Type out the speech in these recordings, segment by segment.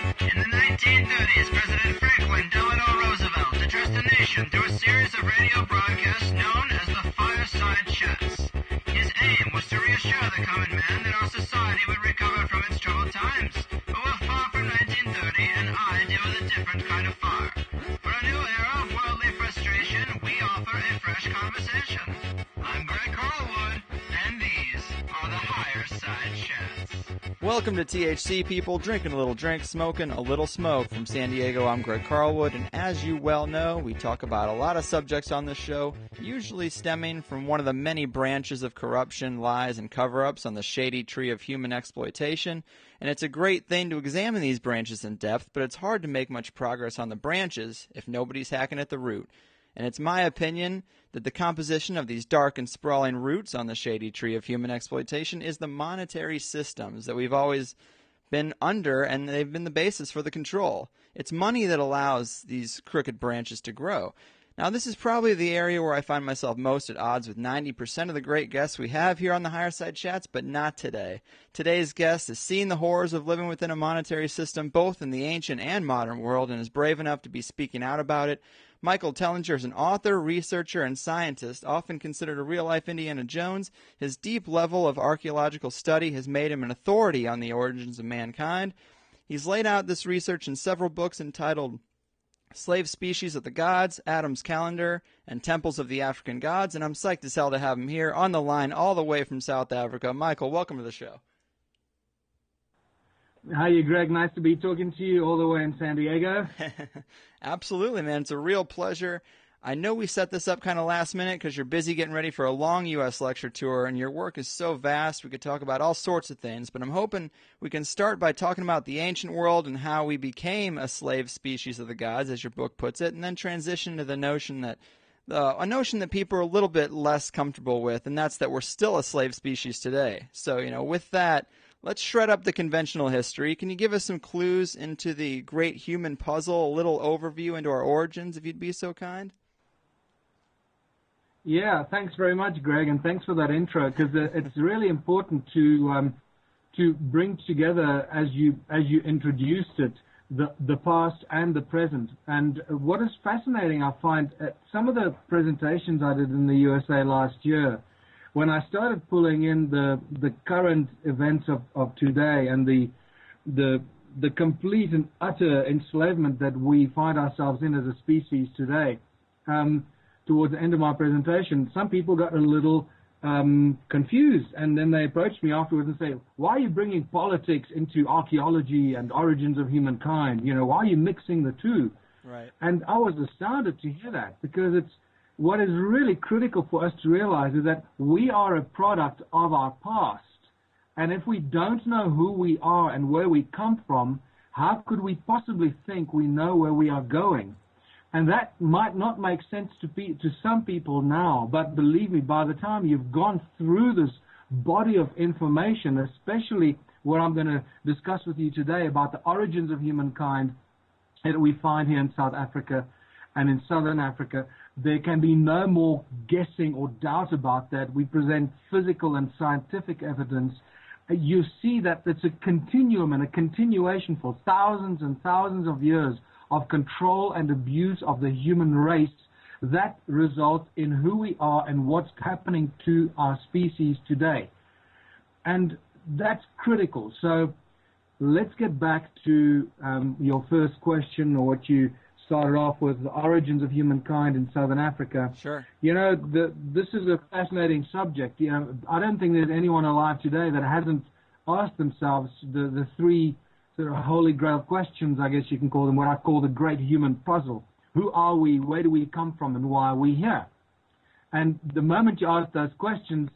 In the 1930s, President Franklin Delano Roosevelt addressed the nation through a series of radio broadcasts known as the Fireside Chats. His aim was to reassure the common man that our society would recover from its troubled times. But we're far from 1930, and I deal with a different kind of fire. For a new era of worldly frustration, we offer a fresh conversation. I'm Greg Carlwood, and these are the Higherside Chats. Welcome to THC, people. Drinking a little drink, smoking a little smoke. From San Diego, I'm Greg Carlwood, and as you well know, we talk about a lot of subjects on this show, usually stemming from one of the many branches of corruption, lies, and cover-ups on the shady tree of human exploitation. And it's a great thing to examine these branches in depth, but it's hard to make much progress on the branches if nobody's hacking at the root. And it's my opinion that the composition of these dark and sprawling roots on the shady tree of human exploitation is the monetary systems that we've always been under, and they've been the basis for the control. It's money that allows these crooked branches to grow. Now, this is probably the area where I find myself most at odds with 90% of the great guests we have here on the Higherside Chats, but not today. Today's guest has seen the horrors of living within a monetary system, both in the ancient and modern world, and is brave enough to be speaking out about it. Michael Tellinger is an author, researcher, and scientist, often considered a real-life Indiana Jones. His deep level of archaeological study has made him an authority on the origins of mankind. He's laid out this research in several books entitled Slave Species of the Gods, Adam's Calendar, and Temples of the African Gods, and I'm psyched as hell to have him here on the line all the way from South Africa. Michael, welcome to the show. How are you, Greg? Nice to be talking to you all the way in San Diego. Absolutely, man. It's a real pleasure. I know we set this up kind of last minute because you're busy getting ready for a long U.S. lecture tour, and your work is so vast we could talk about all sorts of things, but I'm hoping we can start by talking about the ancient world and how we became a slave species of the gods, as your book puts it, and then transition to the notion that a notion that people are a little bit less comfortable with, and that's that we're still a slave species today. So, with that, let's shred up the conventional history. Can you give us some clues into the great human puzzle, a little overview into our origins, if you'd be so kind? Yeah, thanks very much, Greg, and thanks for that intro, because it's really important to bring together, as you introduced it, the past and the present. And what is fascinating, I find, at some of the presentations I did in the USA last year, when I started pulling in the current events of today and the complete and utter enslavement that we find ourselves in as a species today, towards the end of my presentation, some people got a little confused, and then they approached me afterwards and say, why are you bringing politics into archaeology and origins of humankind? Why are you mixing the two? Right. And I was astounded to hear that, because what is really critical for us to realize is that we are a product of our past. And if we don't know who we are and where we come from, how could we possibly think we know where we are going? And that might not make sense to some people now, but believe me, by the time you've gone through this body of information, especially what I'm going to discuss with you today about the origins of humankind that we find here in South Africa and in Southern Africa, there can be no more guessing or doubt about that. We present physical and scientific evidence. You see that it's a continuum and a continuation for thousands and thousands of years of control and abuse of the human race that results in who we are and what's happening to our species today. And that's critical. So let's get back to your first question, or what you started off with, the origins of humankind in Southern Africa. Sure. This is a fascinating subject. I don't think there's anyone alive today that hasn't asked themselves the three sort of holy grail questions, I guess you can call them, what I call the great human puzzle. Who are we? Where do we come from? And why are we here? And the moment you ask those questions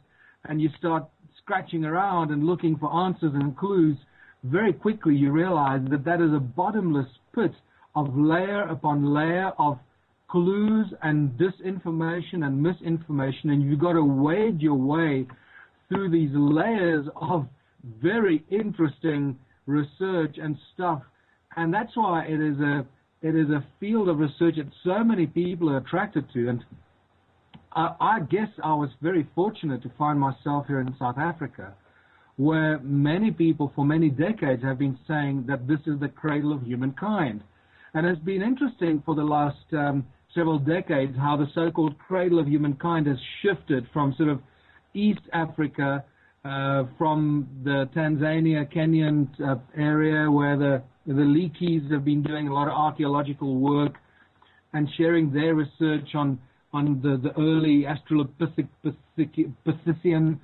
and you start scratching around and looking for answers and clues, very quickly you realize that that is a bottomless pit of layer upon layer of clues and disinformation and misinformation, and you've got to wade your way through these layers of very interesting research and stuff. And that's why it is a field of research that so many people are attracted to. And I guess I was very fortunate to find myself here in South Africa, where many people for many decades have been saying that this is the cradle of humankind. And it's been interesting for the last several decades how the so-called cradle of humankind has shifted from sort of East Africa, from the Tanzania, Kenyan area where the Leakeys have been doing a lot of archaeological work and sharing their research on the early Australopithecine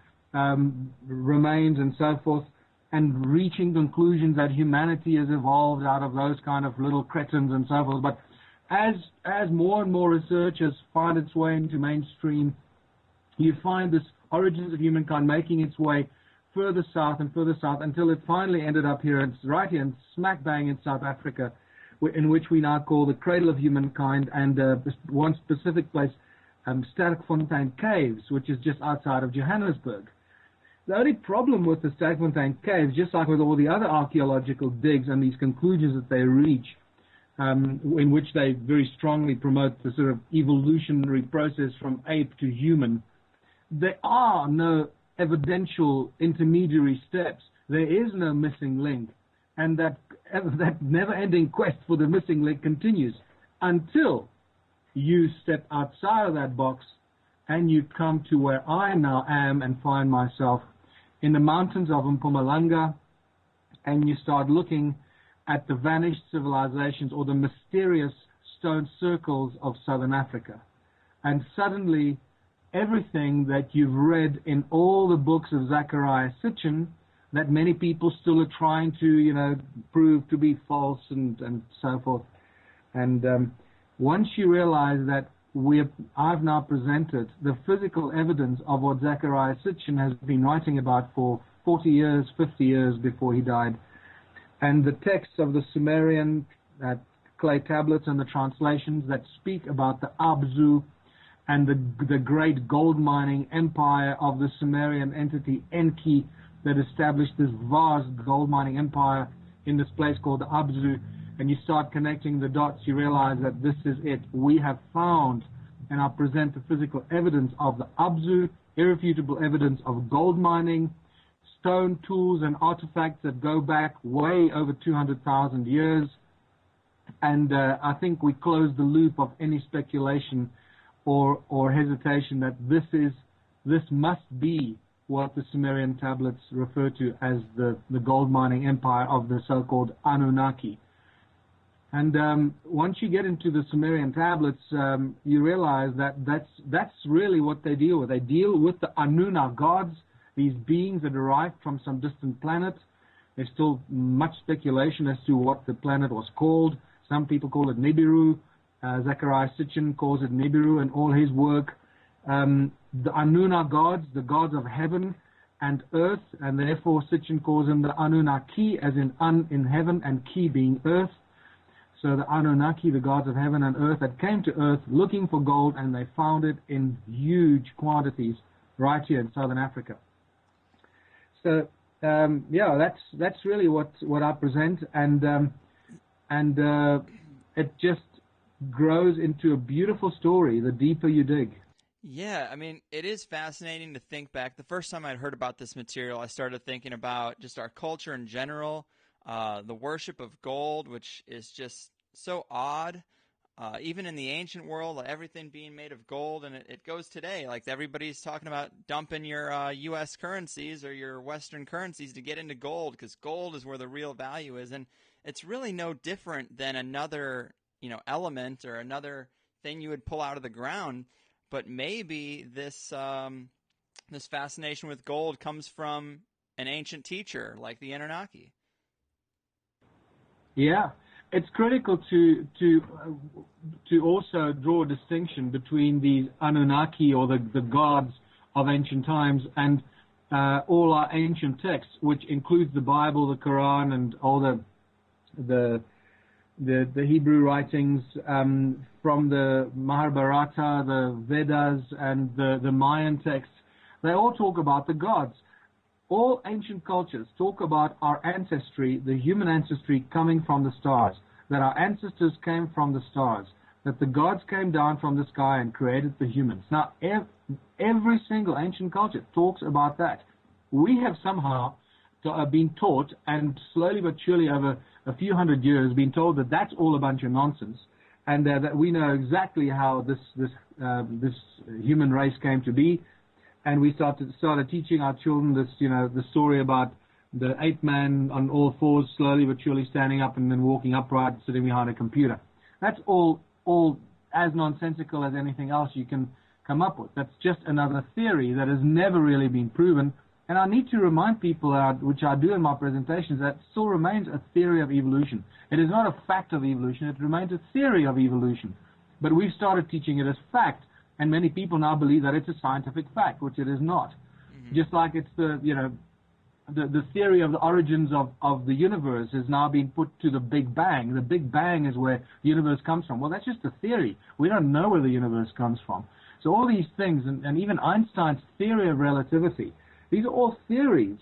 remains and so forth, and reaching conclusions that humanity has evolved out of those kind of little cretins and so forth. But as more and more research has found its way into mainstream, you find this origins of humankind making its way further south until it finally ended up here, and right here in smack bang in South Africa, in which we now call the cradle of humankind, and one specific place, Sterkfontein Caves, which is just outside of Johannesburg. The only problem with the Sterkfontein Caves, just like with all the other archaeological digs and these conclusions that they reach, in which they very strongly promote the sort of evolutionary process from ape to human, there are no evidential intermediary steps. There is no missing link. And that never-ending quest for the missing link continues until you step outside of that box and you come to where I now am and find myself in the mountains of Mpumalanga, and you start looking at the vanished civilizations or the mysterious stone circles of Southern Africa. And suddenly, everything that you've read in all the books of Zechariah Sitchin that many people still are trying to, prove to be false and so forth. And once you realize that I've now presented the physical evidence of what Zechariah Sitchin has been writing about for 40 years, 50 years before he died, and the texts of the Sumerian clay tablets and the translations that speak about the Abzu and the great gold mining empire of the Sumerian entity Enki that established this vast gold mining empire in this place called the Abzu, and you start connecting the dots, you realize that this is it. We have found, and I present the physical evidence of the Abzu, irrefutable evidence of gold mining, stone tools and artifacts that go back way over 200,000 years, and I think we close the loop of any speculation or hesitation that this must be what the Sumerian tablets refer to as the gold mining empire of the so-called Anunnaki. And once you get into the Sumerian tablets, you realize that that's really what they deal with. They deal with the Anunnaki gods, these beings that arrived from some distant planet. There's still much speculation as to what the planet was called. Some people call it Nibiru. Zechariah Sitchin calls it Nibiru in all his work. The Anunnaki gods, the gods of heaven and earth, and therefore Sitchin calls them the Anunnaki, as in un in heaven and ki being earth. So the Anunnaki, the gods of heaven and earth, that came to earth looking for gold, and they found it in huge quantities right here in southern Africa. So that's really what I present, and it just grows into a beautiful story the deeper you dig. Yeah, I mean, it is fascinating to think back. The first time I'd heard about this material, I started thinking about just our culture in general, the worship of gold, which is just so odd. Even in the ancient world, everything being made of gold, and it goes today. Like, everybody's talking about dumping your U.S. currencies or your Western currencies to get into gold, because gold is where the real value is. And it's really no different than another, element or another thing you would pull out of the ground. But maybe this this fascination with gold comes from an ancient teacher like the Anunnaki. Yeah, it's critical to also draw a distinction between these Anunnaki, or the gods of ancient times, and all our ancient texts, which includes the Bible, the Quran, and all the Hebrew writings, from the Mahabharata, the Vedas, and the Mayan texts. They all talk about the gods. All ancient cultures talk about our ancestry, the human ancestry, coming from the stars, that our ancestors came from the stars, that the gods came down from the sky and created the humans. Now, every single ancient culture talks about that. We have somehow been taught, and slowly but surely over a few hundred years been told that that's all a bunch of nonsense, and that we know exactly how this human race came to be. And we started teaching our children this, the story about the ape man on all fours, slowly but surely standing up and then walking upright, sitting behind a computer. That's all as nonsensical as anything else you can come up with. That's just another theory that has never really been proven. And I need to remind people, which I do in my presentations, that it still remains a theory of evolution. It is not a fact of evolution. It remains a theory of evolution. But we've started teaching it as fact. And many people now believe that it's a scientific fact, which it is not. Mm-hmm. Just like it's the theory of the origins of the universe has now been put to the Big Bang. The Big Bang is where the universe comes from. Well, that's just a theory. We don't know where the universe comes from. So all these things, and even Einstein's theory of relativity, these are all theories.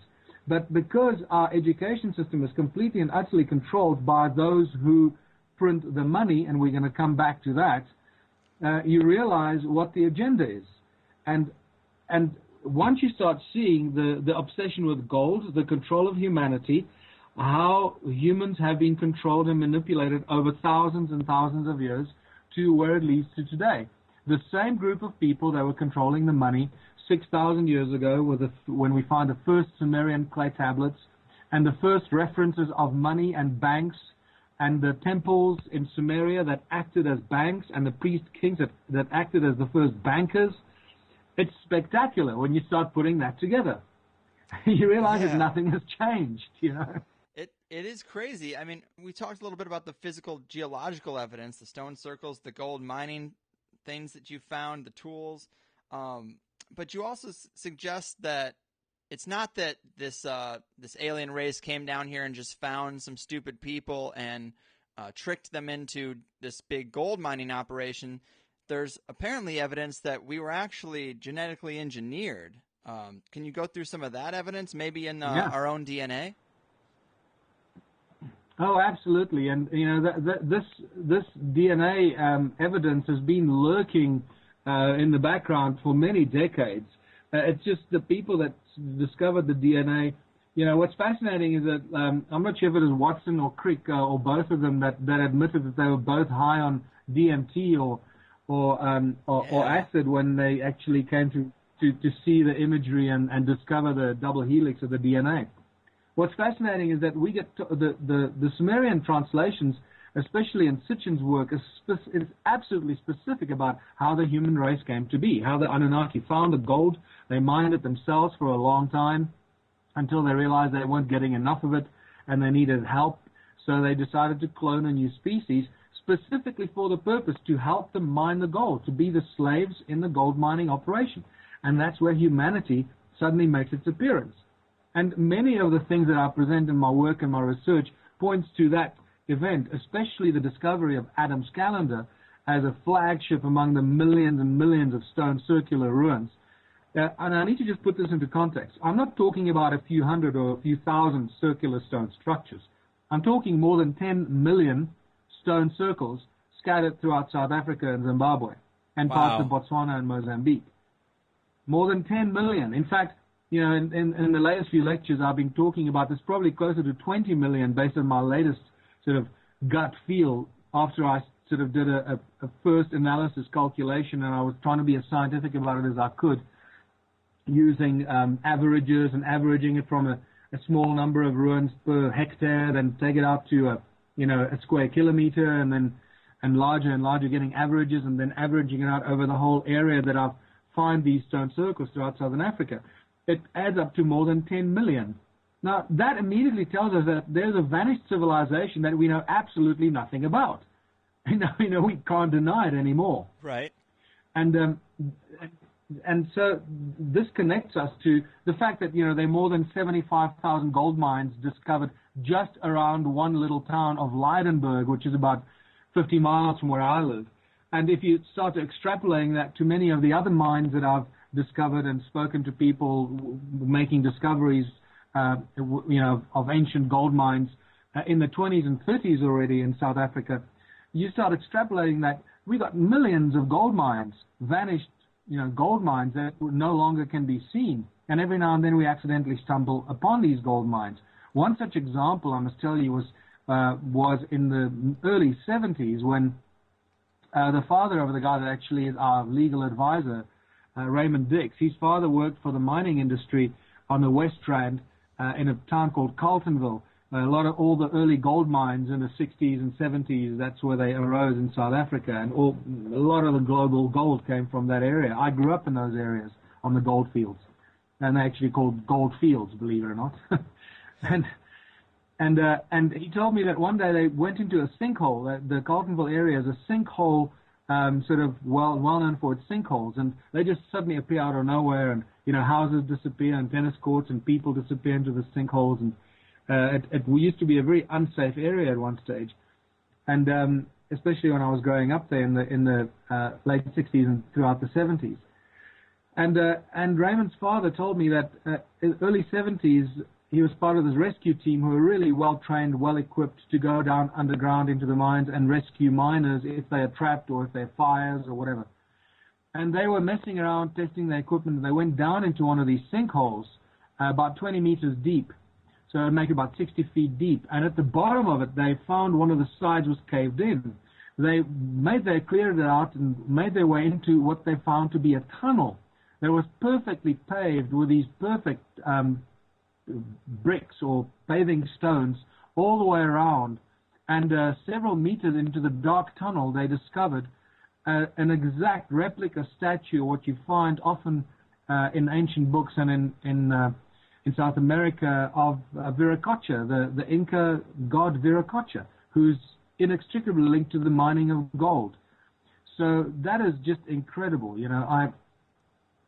But because our education system is completely and utterly controlled by those who print the money, and we're going to come back to that, you realize what the agenda is. And once you start seeing the obsession with gold, the control of humanity, how humans have been controlled and manipulated over thousands and thousands of years to where it leads to today. The same group of people that were controlling the money 6,000 years ago when we find the first Sumerian clay tablets and the first references of money and banks and the temples in Sumeria that acted as banks and the priest kings that acted as the first bankers. It's spectacular when you start putting that together. You realize that nothing has changed, It is crazy. I mean, we talked a little bit about the physical geological evidence, the stone circles, the gold mining things that you found, the tools. But you also suggest that it's not that this alien race came down here and just found some stupid people and tricked them into this big gold mining operation. There's apparently evidence that we were actually genetically engineered. Can you go through some of that evidence, maybe in our own DNA? Oh, absolutely. And this DNA evidence has been lurking in the background for many decades. It's just the people that discovered the DNA. What's fascinating is that I'm not sure if it was Watson or Crick or both of them that admitted that they were both high on DMT or acid when they actually came to see the imagery and discover the double helix of the DNA. What's fascinating is that we get the Sumerian translations, especially in Sitchin's work, is absolutely specific about how the human race came to be, how the Anunnaki found the gold. They mined it themselves for a long time until they realized they weren't getting enough of it and they needed help. So they decided to clone a new species specifically for the purpose to help them mine the gold, to be the slaves in the gold mining operation. And that's where humanity suddenly makes its appearance. And many of the things that I present in my work and my research points to that event, especially the discovery of Adam's calendar as a flagship among the millions and millions of stone circular ruins. And I need to just put this into context. I'm not talking about a few hundred or a few thousand circular stone structures. I'm talking more than 10 million stone circles scattered throughout South Africa and Zimbabwe and parts of Botswana and Mozambique. More than 10 million. In fact, in the latest few lectures I've been talking about, there's probably closer to 20 million based on my latest sort of gut feel after I sort of did a first analysis calculation, and I was trying to be as scientific about it as I could, using averages and averaging it from a small number of ruins per hectare, then take it out to a square kilometer, and larger, getting averages, and then averaging it out over the whole area that I've find these stone circles throughout Southern Africa. It adds up to more than 10 million. Now, that immediately tells us that there's a vanished civilization that we know absolutely nothing about. We can't deny it anymore. Right. And so this connects us to the fact that, there are more than 75,000 gold mines discovered just around one little town of Leidenburg, which is about 50 miles from where I live. And if you start extrapolating that to many of the other mines that I've discovered and spoken to people making discoveries, of ancient gold mines in the 20s and 30s already in South Africa, you start extrapolating that we got millions of gold mines, vanished, gold mines that no longer can be seen And every now and then we accidentally stumble upon these gold mines. One such example, I must tell you, was in the early 70s when the father of the guy that actually is our legal advisor, Raymond Dix, his father worked for the mining industry on the West Strand in a town called Carltonville. All the early gold mines in the 60s and 70s, that's where they arose in South Africa, and a lot of the global gold came from that area. I grew up in those areas on the gold fields, and they actually called gold fields, believe it or not. And he told me that one day they went into a sinkhole. The Carltonville area is a sinkhole, sort of well known for its sinkholes, and they just suddenly appear out of nowhere, and houses disappear, and tennis courts, and people disappear into the sinkholes, and it used to be a very unsafe area at one stage, and especially when I was growing up there in the late 60s and throughout the 70s. And Raymond's father told me that in the early 70s he was part of this rescue team who were really well trained, well equipped to go down underground into the mines and rescue miners if they are trapped or if there are fires or whatever. And they were messing around, testing their equipment, and they went down into one of these sinkholes about 20 meters deep. So it would make about 60 feet deep. And at the bottom of it, they found one of the sides was caved in. They cleared it out and made their way into what they found to be a tunnel that was perfectly paved with these perfect bricks or paving stones all the way around. And several meters into the dark tunnel, they discovered an exact replica statue, what you find often in ancient books and in South America, of Viracocha, the Inca god Viracocha, who's inextricably linked to the mining of gold. So that is just incredible. I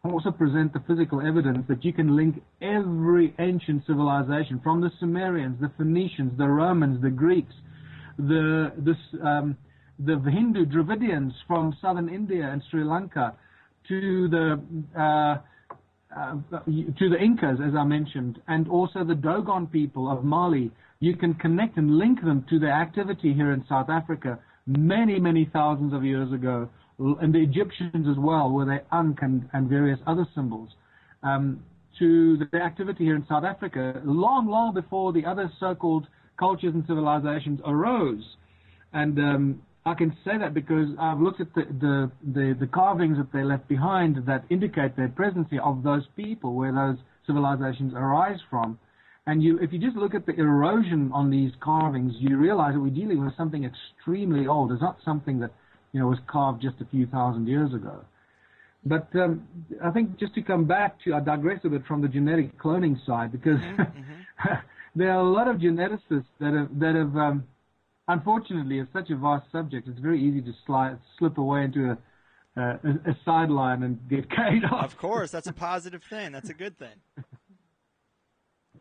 also present the physical evidence that you can link every ancient civilization, from the Sumerians, the Phoenicians, the Romans, the Greeks, the Hindu Dravidians from southern India and Sri Lanka, to the Incas, as I mentioned, and also the Dogon people of Mali. You can connect and link them to their activity here in South Africa many, many thousands of years ago, and the Egyptians as well, with their Ankh and various other symbols, to the activity here in South Africa long, long before the other so-called cultures and civilizations arose. And I can say that because I've looked at the carvings that they left behind that indicate their presence here of those people, where those civilizations arise from. And if you just look at the erosion on these carvings, you realize that we're dealing with something extremely old. It's not something that was carved just a few thousand years ago. But I think just to come back to, I digress a bit from the genetic cloning side, because there are a lot of geneticists that have unfortunately, it's such a vast subject, it's very easy to slip away into a sideline and get carried off. Of course, that's a positive thing. That's a good thing.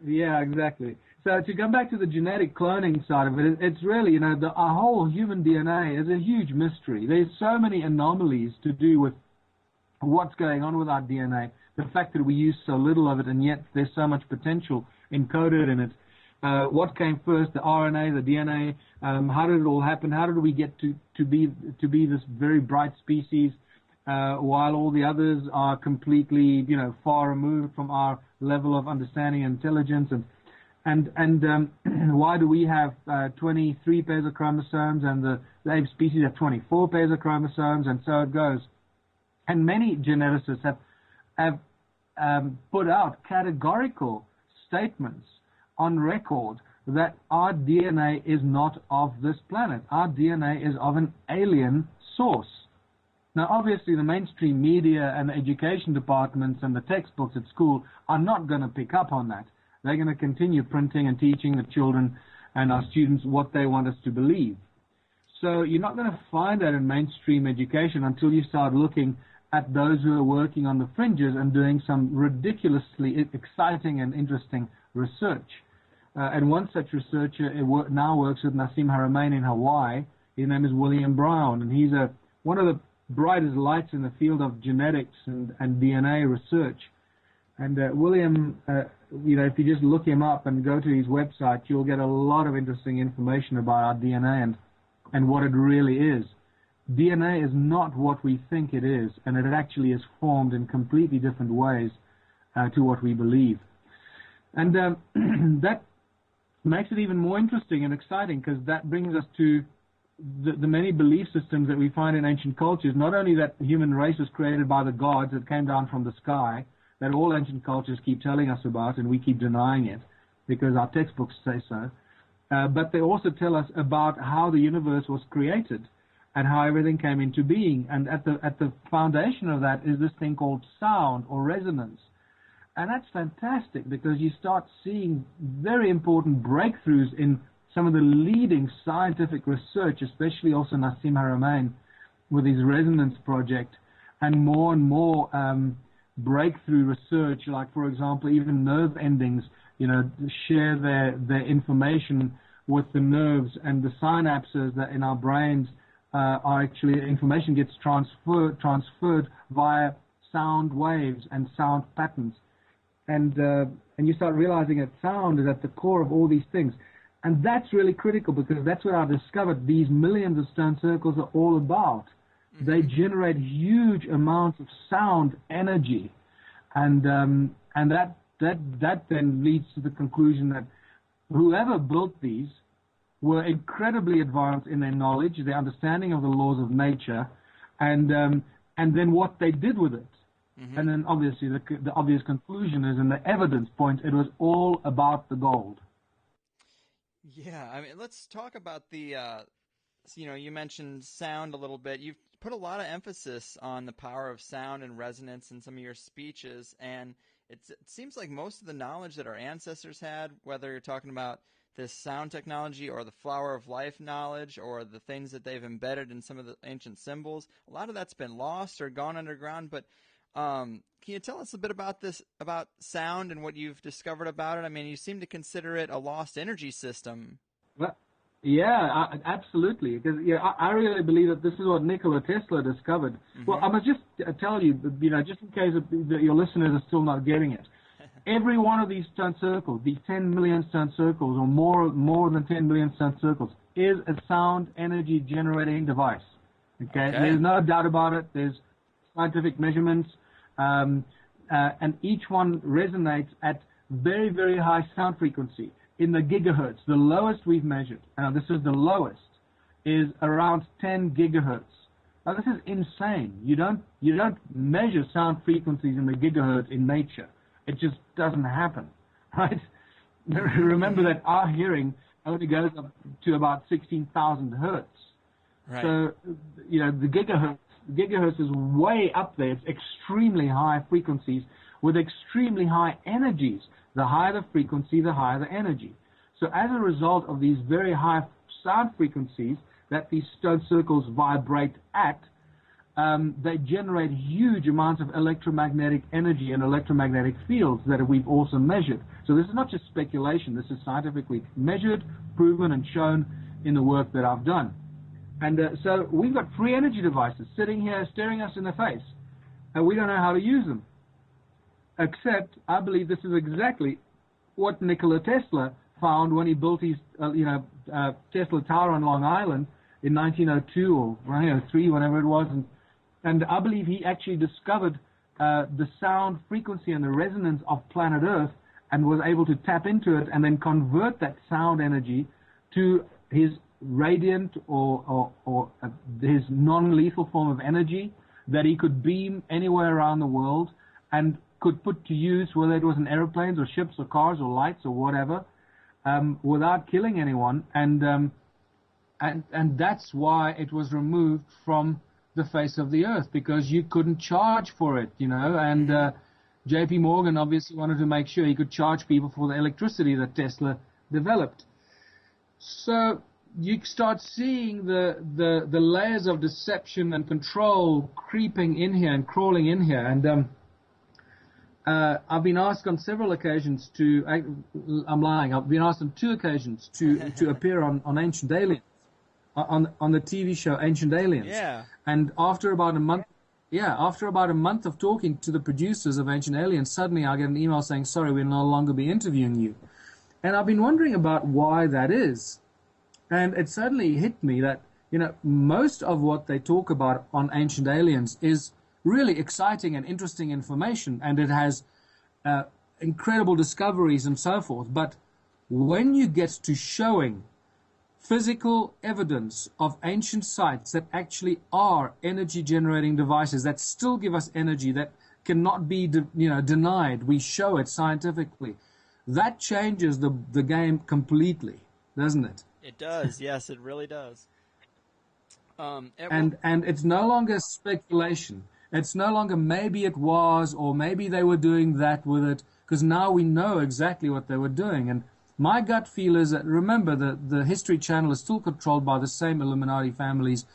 Yeah, exactly. So to come back to the genetic cloning side of it, it's really, our whole human DNA is a huge mystery. There's so many anomalies to do with what's going on with our DNA, the fact that we use so little of it, and yet there's so much potential encoded in it. What came first, the RNA, the DNA? How did it all happen? How did we get to be this very bright species, while all the others are completely, far removed from our level of understanding and intelligence? And why do we have 23 pairs of chromosomes and the ape species have 24 pairs of chromosomes, and so it goes. And many geneticists have put out categorical statements on record that our DNA is not of this planet. Our DNA is of an alien source. Now, obviously, the mainstream media and the education departments and the textbooks at school are not going to pick up on that. They're going to continue printing and teaching the children and our students what they want us to believe. So you're not going to find that in mainstream education until you start looking at those who are working on the fringes and doing some ridiculously exciting and interesting research. And one such researcher now works with Nassim Haramein in Hawaii. His name is William Brown, and he's one of the brightest lights in the field of genetics and DNA research. And William, if you just look him up and go to his website, you'll get a lot of interesting information about our DNA and what it really is. DNA is not what we think it is, and it actually is formed in completely different ways to what we believe. And that makes it even more interesting and exciting, because that brings us to the many belief systems that we find in ancient cultures. Not only that the human race was created by the gods that came down from the sky, that all ancient cultures keep telling us about, and we keep denying it because our textbooks say so, but they also tell us about how the universe was created and how everything came into being. And at the foundation of that is this thing called sound or resonance. And that's fantastic, because you start seeing very important breakthroughs in some of the leading scientific research, especially also Nassim Haramein with his resonance project, and more breakthrough research, like, for example, even nerve endings, share their information with the nerves, and the synapses that in our brains are actually, information gets transferred via sound waves and sound patterns. And you start realizing that sound is at the core of all these things. And that's really critical, because that's what I've discovered these millions of stone circles are all about. Mm-hmm. They generate huge amounts of sound energy. And that then leads to the conclusion that whoever built these were incredibly advanced in their knowledge, their understanding of the laws of nature, and then what they did with it. Mm-hmm. And then obviously the obvious conclusion is, and the evidence points, it was all about the gold. Yeah, I mean, let's talk about the, you mentioned sound a little bit. You've put a lot of emphasis on the power of sound and resonance in some of your speeches, and it seems like most of the knowledge that our ancestors had, whether you're talking about this sound technology or the flower of life knowledge or the things that they've embedded in some of the ancient symbols, a lot of that's been lost or gone underground. But can you tell us a bit about about sound and what you've discovered about it? I mean, you seem to consider it a lost energy system. Well, yeah, absolutely. Because I really believe that this is what Nikola Tesla discovered. Mm-hmm. Well, I must just tell you, just in case your listeners are still not getting it, every one of these stone circles, these 10 million stone circles, or more than 10 million stone circles, is a sound energy generating device. Okay? There's no doubt about it. There's scientific measurements. And each one resonates at very, very high sound frequency in the gigahertz. The lowest we've measured, this is the lowest, is around 10 gigahertz. Now, this is insane. You don't measure sound frequencies in the gigahertz in nature. It just doesn't happen, right? Remember that our hearing only goes up to about 16,000 hertz. Right. So, the gigahertz is way up there. It's extremely high frequencies with extremely high energies. The higher the frequency, the higher the energy. So as a result of these very high sound frequencies that these stone circles vibrate at, they generate huge amounts of electromagnetic energy and electromagnetic fields that we've also measured. So this is not just speculation. This is scientifically measured, proven, and shown in the work that I've done. And so we've got free energy devices sitting here staring us in the face, and we don't know how to use them. Except I believe this is exactly what Nikola Tesla found when he built his Tesla Tower on Long Island in 1902 or 1903, whenever it was. And I believe he actually discovered the sound frequency and the resonance of planet Earth and was able to tap into it and then convert that sound energy to his radiant or his non-lethal form of energy that he could beam anywhere around the world and could put to use, whether it was in airplanes or ships or cars or lights or whatever, without killing anyone. And that's why it was removed from the face of the earth, because you couldn't charge for it, and J.P. Morgan obviously wanted to make sure he could charge people for the electricity that Tesla developed. So you start seeing the layers of deception and control creeping in here and crawling in here. And I've been asked on several occasions I'm lying, I've been asked on 2 occasions to appear on Ancient Aliens, on the TV show Ancient Aliens. Yeah. And after about a month of talking to the producers of Ancient Aliens, suddenly I get an email saying, sorry, we'll no longer be interviewing you. And I've been wondering about why that is. And it suddenly hit me that, most of what they talk about on Ancient Aliens is really exciting and interesting information, and it has incredible discoveries and so forth. But when you get to showing physical evidence of ancient sites that actually are energy generating devices that still give us energy, that cannot be denied, we show it scientifically, that changes the game completely, doesn't it? It does. Yes, it really does. And it's no longer speculation. It's no longer maybe it was, or maybe they were doing that with it, because now we know exactly what they were doing. And my gut feel is that, remember, the History Channel is still controlled by the same Illuminati families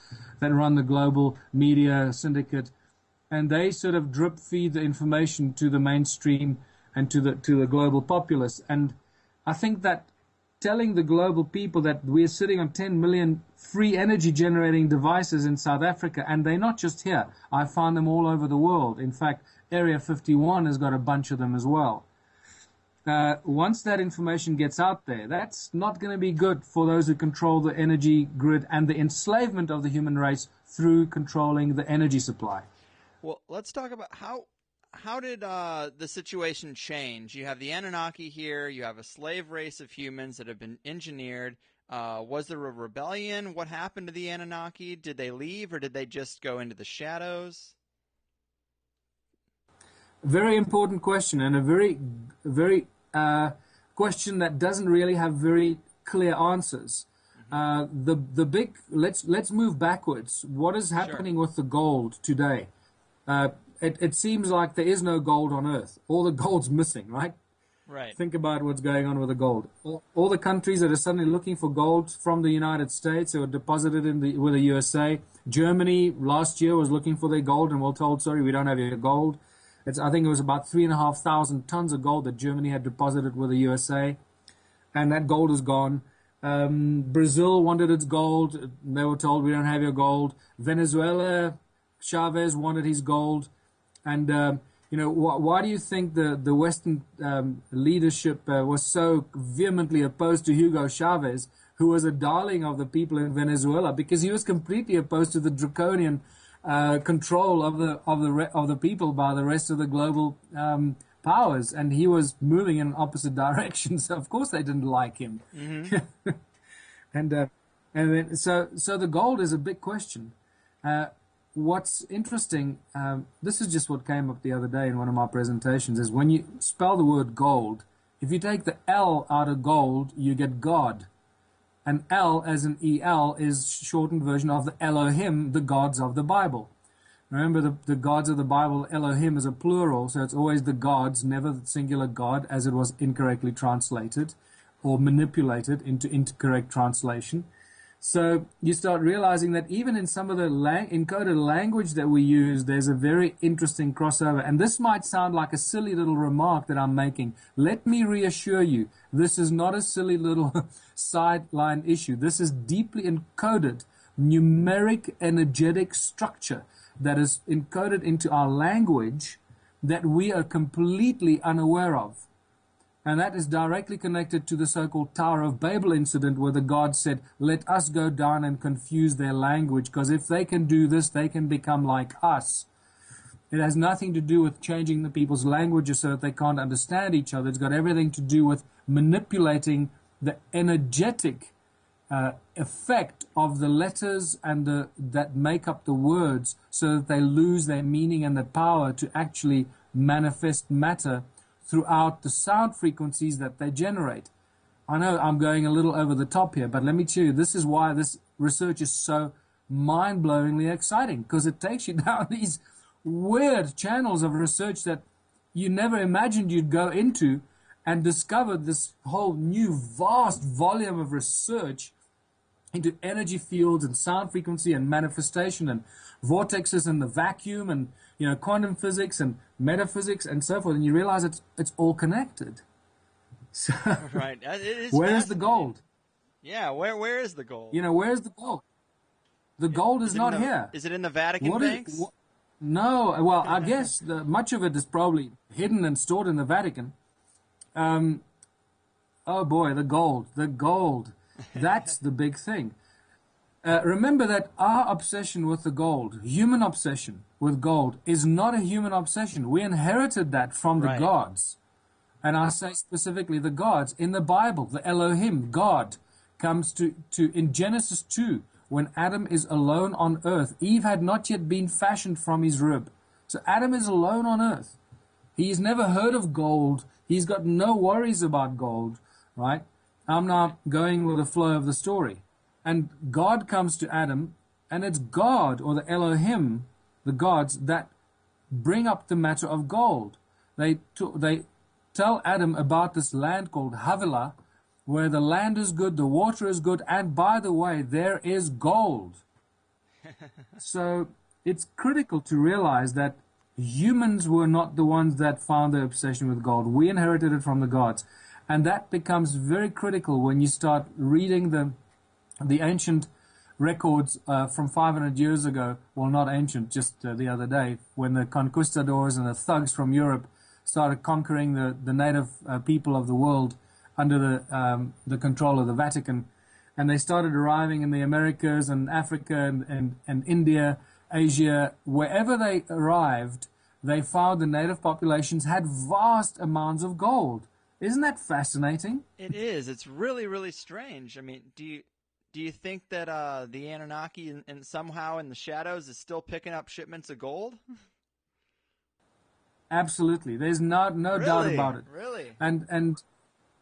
that run the global media syndicate, and they sort of drip feed the information to the mainstream and to the global populace. And I think that telling the global people that we're sitting on 10 million free energy generating devices in South Africa, and they're not just here. I found them all over the world. In fact, Area 51 has got a bunch of them as well. Once that information gets out there, that's not going to be good for those who control the energy grid and the enslavement of the human race through controlling the energy supply. Well, let's talk about how did the situation change? You have the Anunnaki here. You have a slave race of humans that have been engineered. Was there a rebellion? What happened to the Anunnaki? Did they leave, or did they just go into the shadows? Very important question, and a very, very question that doesn't really have very clear answers. The big let's move backwards. What is happening with the gold today? It seems like there is no gold on Earth. All the gold's missing, right? Right. Think about what's going on with the gold. All the countries that are suddenly looking for gold from the United States or deposited with the USA. Germany last year was looking for their gold and were told, sorry, we don't have your gold. I think it was about 3,500 tons of gold that Germany had deposited with the USA, and that gold is gone. Brazil wanted its gold. They were told, we don't have your gold. Venezuela, Chavez wanted his gold. And, why do you think the Western leadership was so vehemently opposed to Hugo Chavez, who was a darling of the people in Venezuela? Because he was completely opposed to the draconian control of the people by the rest of the global powers, and he was moving in an opposite direction. So of course they didn't like him. Mm-hmm. and then so the gold is a big question. What's interesting, this is just what came up the other day in one of my presentations, is when you spell the word gold, if you take the L out of gold, you get God. And L, as in E-L, is shortened version of the Elohim, the gods of the Bible. Remember, the gods of the Bible, Elohim is a plural, so it's always the gods, never the singular God, as it was incorrectly translated or manipulated into incorrect translation. So you start realizing that even in some of the encoded language that we use, there's a very interesting crossover. And this might sound like a silly little remark that I'm making. Let me reassure you, this is not a silly little sideline issue. This is deeply encoded, numeric, energetic structure that is encoded into our language that we are completely unaware of. And that is directly connected to the so-called Tower of Babel incident, where the gods said, let us go down and confuse their language, because if they can do this, they can become like us. It has nothing to do with changing the people's languages so that they can't understand each other. It's got everything to do with manipulating the energetic effect of the letters and that make up the words, so that they lose their meaning and their power to actually manifest matter throughout the sound frequencies that they generate. I know I'm going a little over the top here, but let me tell you, this is why this research is so mind-blowingly exciting, because it takes you down these weird channels of research that you never imagined you'd go into, and discover this whole new vast volume of research into energy fields and sound frequency and manifestation and vortexes and the vacuum and quantum physics and metaphysics and so forth, and you realize it's all connected. So, right. Where's the gold? Yeah, where is the gold? Where's the gold? The gold is not here. Is it in the Vatican banks? No. Well, I guess much of it is probably hidden and stored in the Vatican. Oh boy, the gold. That's the big thing. Remember that our obsession with the gold, human obsession with gold, is not a human obsession. We inherited that from the Right. gods. And I say specifically the gods. In the Bible, the Elohim, God, comes to in Genesis 2, when Adam is alone on earth. Eve had not yet been fashioned from his rib. So Adam is alone on earth. He's never heard of gold. He's got no worries about gold, right? I'm now going with the flow of the story. And God comes to Adam, and it's God, or the Elohim, the gods, that bring up the matter of gold. They tell Adam about this land called Havilah, where the land is good, the water is good, and by the way, there is gold. So it's critical to realize that humans were not the ones that found the obsession with gold. We inherited it from the gods. And that becomes very critical when you start reading the ancient records from 500 years ago. Well, not ancient, just the other day, when the conquistadors and the thugs from Europe started conquering the native people of the world under the control of the Vatican. And they started arriving in the Americas and Africa and India, Asia. Wherever they arrived, they found the native populations had vast amounts of gold. Isn't that fascinating? It is. It's really, really strange. I mean, do you think that the Anunnaki and somehow in the shadows is still picking up shipments of gold? Absolutely. There's no doubt about it. Really? And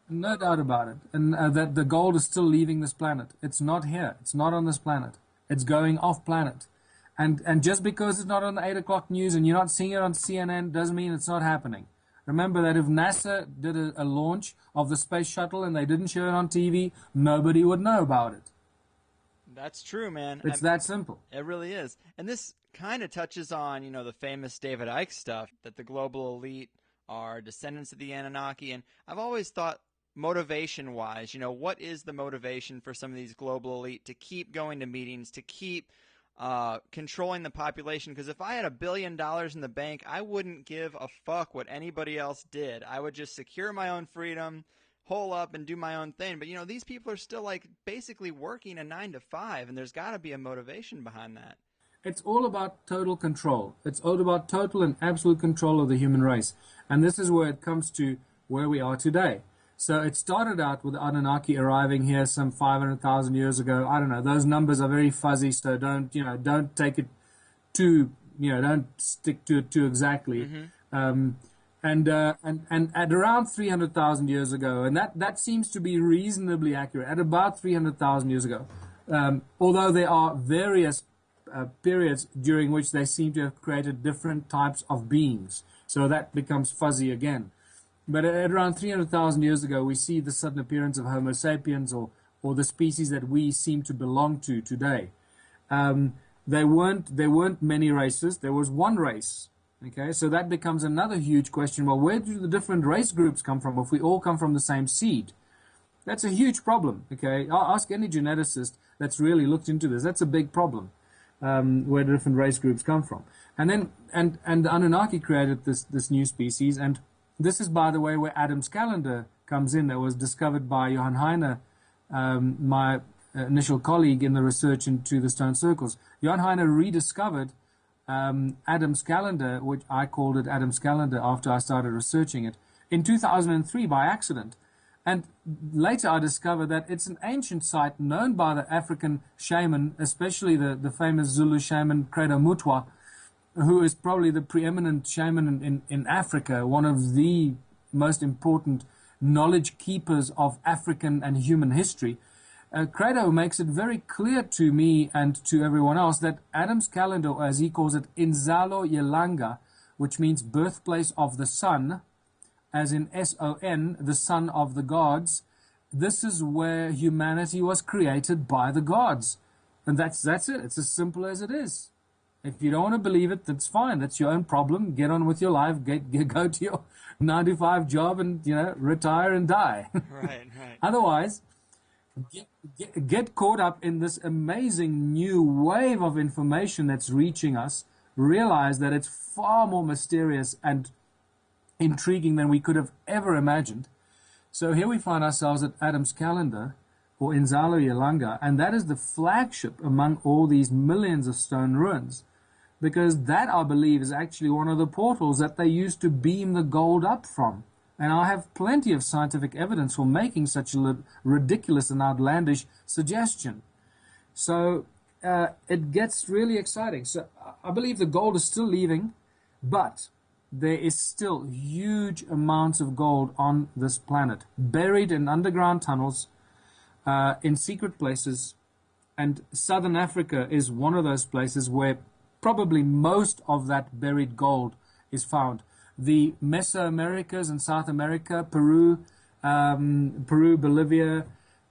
no doubt about it. And that the gold is still leaving this planet. It's not here. It's not on this planet. It's going off planet. And just because it's not on the 8 o'clock news and you're not seeing it on CNN doesn't mean it's not happening. Remember that if NASA did a launch of the space shuttle and they didn't show it on TV, nobody would know about it. That's true, man. It's that simple. It really is. And this kind of touches on, the famous David Icke stuff, that the global elite are descendants of the Anunnaki. And I've always thought, motivation-wise, what is the motivation for some of these global elite to keep going to meetings, to keep controlling the population? Because if I had $1 billion in the bank, I wouldn't give a fuck what anybody else did. I would just secure my own freedom, hole up, and do my own thing. But these people are still basically working a 9 to 5, and there's got to be a motivation behind that. It's all about total control. It's all about total and absolute control of the human race. And this is where it comes to where we are today. So it started out with the Anunnaki arriving here some 500,000 years ago. I don't know. Those numbers are very fuzzy, so don't take it don't stick to it too exactly. Mm-hmm. And at around 300,000 years ago, and that seems to be reasonably accurate, at about 300,000 years ago, although there are various periods during which they seem to have created different types of beings. So that becomes fuzzy again. But at around 300,000 years ago, we see the sudden appearance of Homo sapiens, or the species that we seem to belong to today. There weren't many races. There was one race. Okay, so that becomes another huge question. Well, where do the different race groups come from if we all come from the same seed? That's a huge problem. Okay, I'll ask any geneticist that's really looked into this. That's a big problem. Where the different race groups come from, and the Anunnaki created this new species, and this is, by the way, where Adam's calendar comes in. That was discovered by Johann Heine, my initial colleague in the research into the stone circles. Johann Heine rediscovered Adam's calendar, which I called it Adam's calendar after I started researching it, in 2003 by accident. And later I discovered that it's an ancient site known by the African shaman, especially the famous Zulu shaman Credo Mutwa, who is probably the preeminent shaman in Africa, one of the most important knowledge keepers of African and human history. Credo makes it very clear to me and to everyone else that Adam's calendar, or as he calls it, Inzalo Yelanga, which means birthplace of the sun, as in S-O-N, the son of the gods. This is where humanity was created by the gods. And that's it. It's as simple as it is. If you don't want to believe it, that's fine. That's your own problem. Get on with your life. Go to your 9-to-5 job and, retire and die. Right. Otherwise, get caught up in this amazing new wave of information that's reaching us. Realize that it's far more mysterious and intriguing than we could have ever imagined. So here we find ourselves at Adam's calendar, or Inzalo Yelanga, and that is the flagship among all these millions of stone ruins, because that, I believe, is actually one of the portals that they used to beam the gold up from. And I have plenty of scientific evidence for making such a ridiculous and outlandish suggestion. So it gets really exciting. So I believe the gold is still leaving, but there is still huge amounts of gold on this planet, buried in underground tunnels, in secret places. And Southern Africa is one of those places where probably most of that buried gold is found. The Mesoamericas and South America, Peru, Bolivia,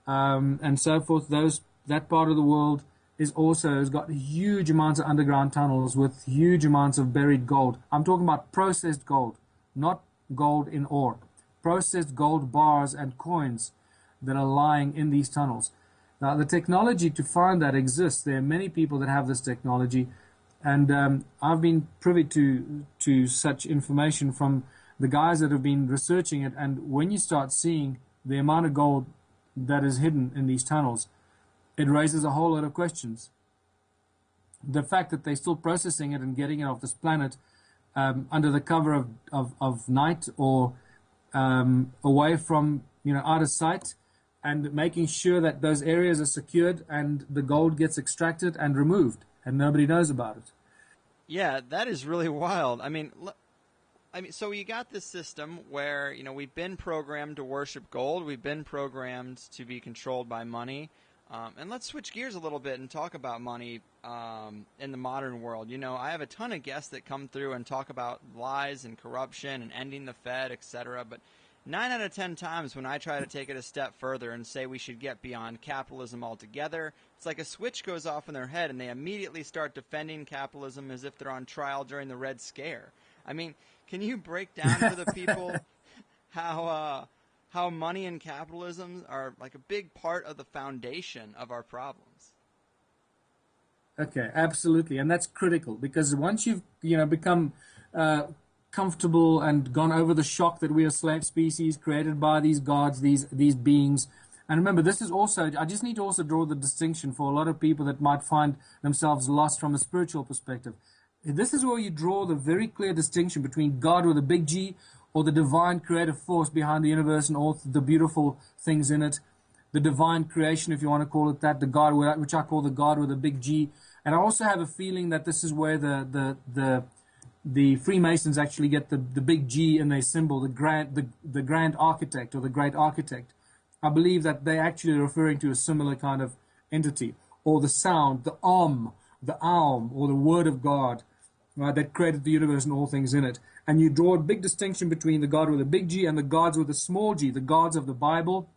and so forth, that part of the world has got huge amounts of underground tunnels with huge amounts of buried gold. I'm talking about processed gold, not gold in ore. Processed gold bars and coins that are lying in these tunnels. Now, the technology to find that exists. There are many people that have this technology. And I've been privy to such information from the guys that have been researching it. And when you start seeing the amount of gold that is hidden in these tunnels, it raises a whole lot of questions. The fact that they're still processing it and getting it off this planet under the cover of night or away from, out of sight, and making sure that those areas are secured and the gold gets extracted and removed, and nobody knows about it. Yeah, that is really wild. I mean, so you got this system where, we've been programmed to worship gold. We've been programmed to be controlled by money. And let's switch gears a little bit and talk about money in the modern world. I have a ton of guests that come through and talk about lies and corruption and ending the Fed, etc. But 9 out of 10 times when I try to take it a step further and say we should get beyond capitalism altogether, it's like a switch goes off in their head and they immediately start defending capitalism as if they're on trial during the Red Scare. I mean, can you break down for the people how money and capitalism are like a big part of the foundation of our problems? Okay, absolutely. And that's critical, because once you've, become comfortable and gone over the shock that we are slave species created by these gods, these beings. And remember, this is also, I just need to also draw the distinction for a lot of people that might find themselves lost from a spiritual perspective. This is where you draw the very clear distinction between God with a big G, or the divine creative force behind the universe and all the beautiful things in it. The divine creation, if you want to call it that, the God, which I call the God with a big G. And I also have a feeling that this is where the Freemasons actually get the big G in their symbol, the grand architect or the great architect. I believe that they're actually referring to a similar kind of entity, or the sound, the Om, the Aum, or the Word of God, right, that created the universe and all things in it. And you draw a big distinction between the God with a big G and the gods with a small g, the gods of the Bible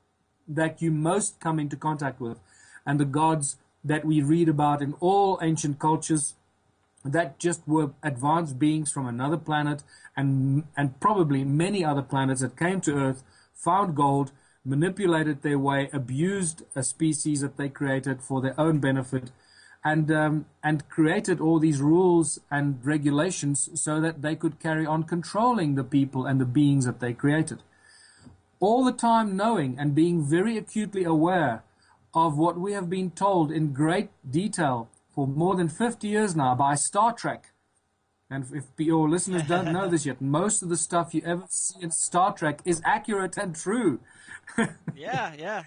that you most come into contact with, and the gods that we read about in all ancient cultures that just were advanced beings from another planet, and probably many other planets that came to Earth, found gold, manipulated their way, abused a species that they created for their own benefit, and created all these rules and regulations so that they could carry on controlling the people and the beings that they created. All the time knowing and being very acutely aware of what we have been told in great detail for more than 50 years now by Star Trek. And if your listeners don't know this yet, most of the stuff you ever see in Star Trek is accurate and true. Yeah.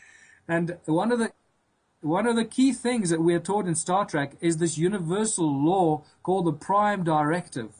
And one of the key things that we are taught in Star Trek is this universal law called the Prime Directive.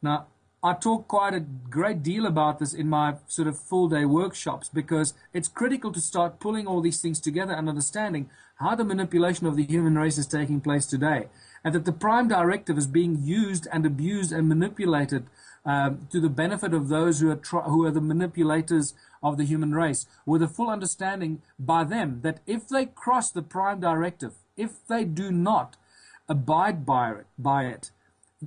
Now, I talk quite a great deal about this in my sort of full-day workshops, because it's critical to start pulling all these things together and understanding how the manipulation of the human race is taking place today, and that the Prime Directive is being used and abused and manipulated to the benefit of those who are the manipulators of the human race, with a full understanding by them that if they cross the Prime Directive, if they do not abide by it,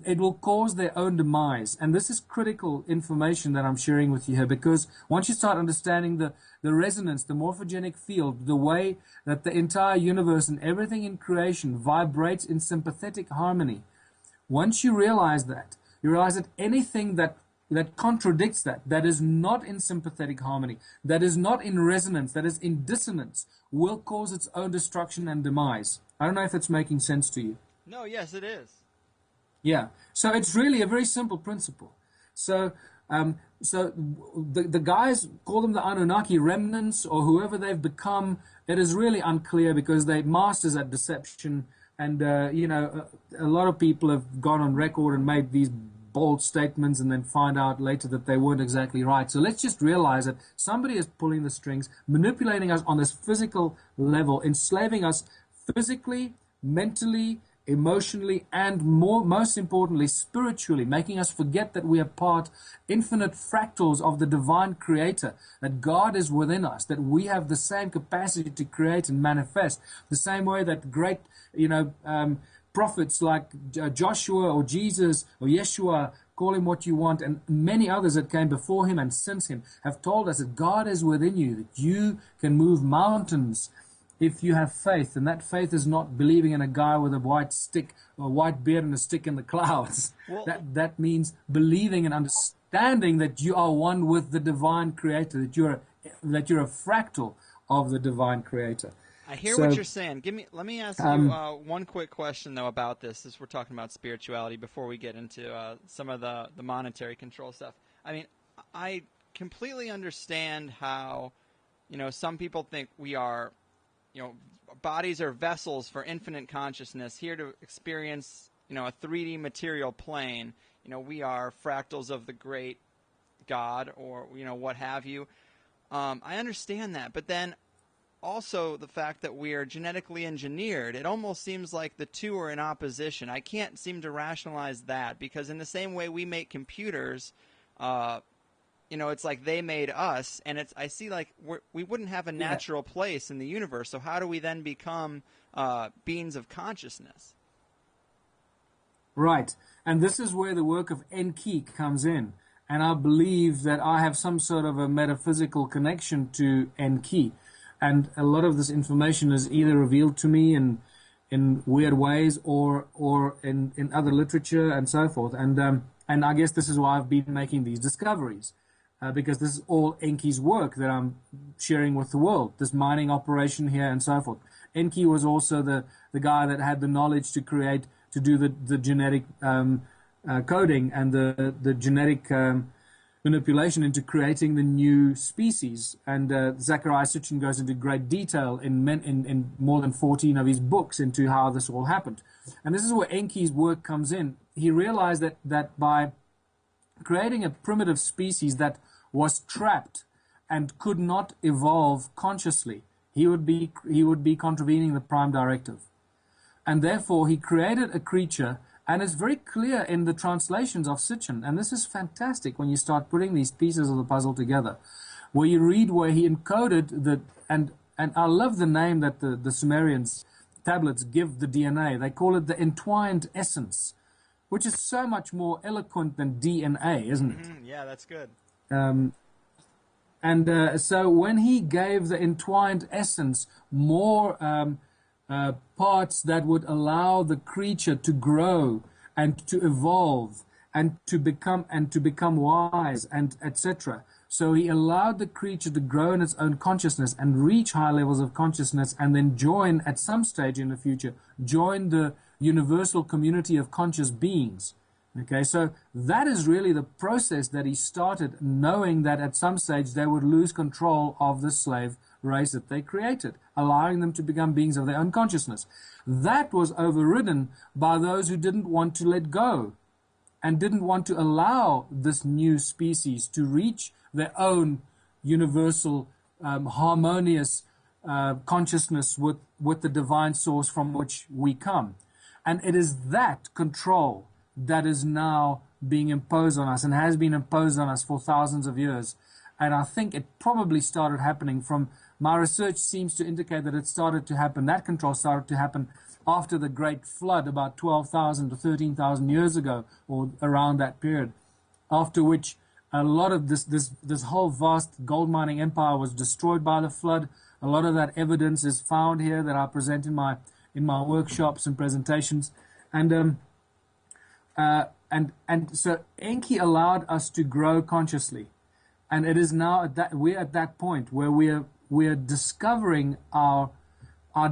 it will cause their own demise. And this is critical information that I'm sharing with you here, because once you start understanding the resonance, the morphogenic field, the way that the entire universe and everything in creation vibrates in sympathetic harmony, once you realize that, you realize that anything that that contradicts that is not in sympathetic harmony, that is not in resonance, that is in dissonance, will cause its own destruction and demise. I don't know if it's making sense to you. No, yes, it is. Yeah. So it's really a very simple principle. So the guys, call them the Anunnaki remnants or whoever they've become. It is really unclear because they're masters at deception. And, a lot of people have gone on record and made these bold statements and then find out later that they weren't exactly right. So let's just realize that somebody is pulling the strings, manipulating us on this physical level, enslaving us physically, mentally, emotionally, and most importantly, spiritually, making us forget that we are infinite fractals of the divine creator, that God is within us, that we have the same capacity to create and manifest, the same way that great, prophets like Joshua or Jesus or Yeshua, call him what you want, and many others that came before him and since him have told us that God is within you, that you can move mountains if you have faith. And that faith is not believing in a guy with a white stick or a white beard and a stick in the clouds. Well, that means believing and understanding that you are one with the divine creator, that you're a fractal of the divine creator. I hear what you're saying. Let me ask you one quick question though about this, as we're talking about spirituality, before we get into some of the monetary control stuff. I mean, I completely understand how, some people think we are, bodies are vessels for infinite consciousness here to experience, a 3D material plane. We are fractals of the great God, or what have you. I understand that, but then also the fact that we are genetically engineered, it almost seems like the two are in opposition. I can't seem to rationalize that, because in the same way we make computers, it's like they made us, and I see like we wouldn't have a natural place in the universe. So how do we then become beings of consciousness? Right. And this is where the work of Enki comes in. And I believe that I have some sort of a metaphysical connection to Enki. And a lot of this information is either revealed to me in weird ways or in other literature and so forth. And I guess this is why I've been making these discoveries, because this is all Enki's work that I'm sharing with the world, this mining operation here and so forth. Enki was also the guy that had the knowledge to do the genetic coding and the genetic manipulation into creating the new species. And Zecharia Sitchin goes into great detail in more than 14 of his books into how this all happened. And this is where Enki's work comes in. He realized that by creating a primitive species that was trapped and could not evolve consciously, he would be contravening the prime directive. And therefore he created a creature. And it's very clear in the translations of Sitchin, and this is fantastic when you start putting these pieces of the puzzle together, where you read where he encoded and I love the name that the Sumerians tablets give the DNA. They call it the entwined essence, which is so much more eloquent than DNA, isn't it? Mm-hmm. Yeah, that's good. So when he gave the entwined essence more parts that would allow the creature to grow and to evolve and to become wise and etc. So he allowed the creature to grow in its own consciousness and reach high levels of consciousness, and then join at some stage in the future, join the universal community of conscious beings. Okay, so that is really the process that he started, knowing that at some stage they would lose control of the slave race that they created, allowing them to become beings of their own consciousness. That was overridden by those who didn't want to let go and didn't want to allow this new species to reach their own universal, harmonious consciousness with the divine source from which we come. And it is that control that is now being imposed on us and has been imposed on us for thousands of years. And I think it probably started happening my research seems to indicate that that control started to happen after the Great Flood about 12,000 to 13,000 years ago, or around that period, after which a lot of this whole vast gold mining empire was destroyed by the flood. A lot of that evidence is found here that I present in my workshops and presentations. And And so Enki allowed us to grow consciously, and it is now we're at that point where we're discovering our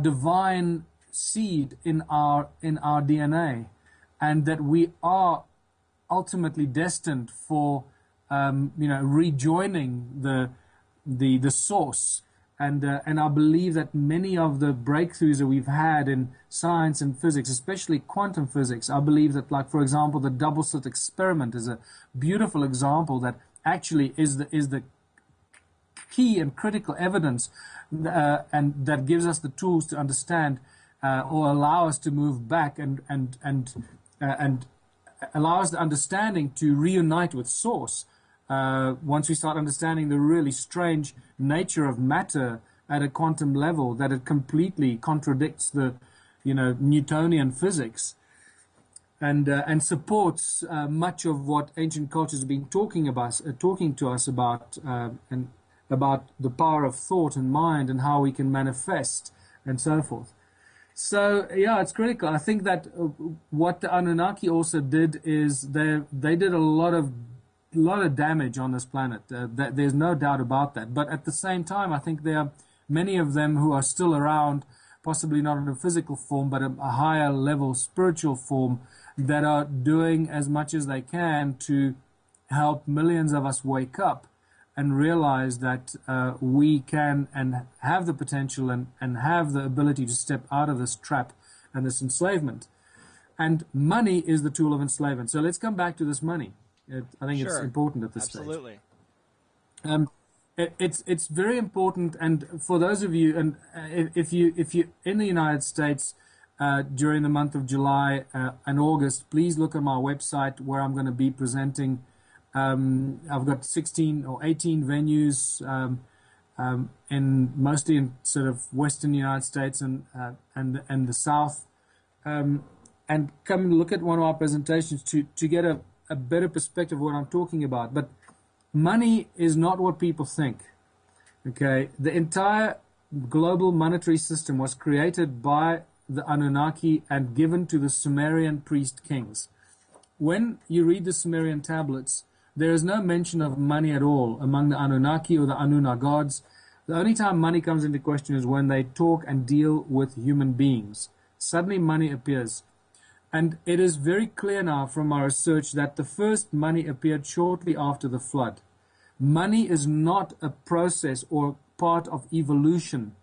divine seed in our DNA, and that we are ultimately destined for rejoining the source. And I believe that many of the breakthroughs that we've had in science and physics, especially quantum physics, I believe that, like, for example, the double slit experiment is a beautiful example that actually is the key and critical evidence, and that gives us the tools to understand or allow us to move back and allow us the understanding to reunite with source. Once we start understanding the really strange nature of matter at a quantum level, that it completely contradicts the, Newtonian physics, and supports much of what ancient cultures have been talking to us about, and about the power of thought and mind and how we can manifest and so forth. So yeah, it's critical. I think that what the Anunnaki also did is they did a lot of damage on this planet. There's no doubt about that. But at the same time, I think there are many of them who are still around, possibly not in a physical form, but a higher level spiritual form, that are doing as much as they can to help millions of us wake up and realize that we can and have the potential and have the ability to step out of this trap and this enslavement. And money is the tool of enslavement. So let's come back to this money. I think it's important at this stage. Absolutely. It's very important, and for those of you, and if you're in the United States during the month of July and August, please look at my website where I'm going to be presenting. I've got 16 or 18 venues mostly in sort of western United States and the South, and come and look at one of our presentations to get a better perspective of what I'm talking about. But money is not what people think. Okay, the entire global monetary system was created by the Anunnaki and given to the Sumerian priest kings. When you read the Sumerian tablets, there is no mention of money at all among the Anunnaki or the Anunna gods. The only time money comes into question is when they talk and deal with human beings. Suddenly money appears. And it is very clear now from our research that the first money appeared shortly after the flood. Money is not a process or part of evolution,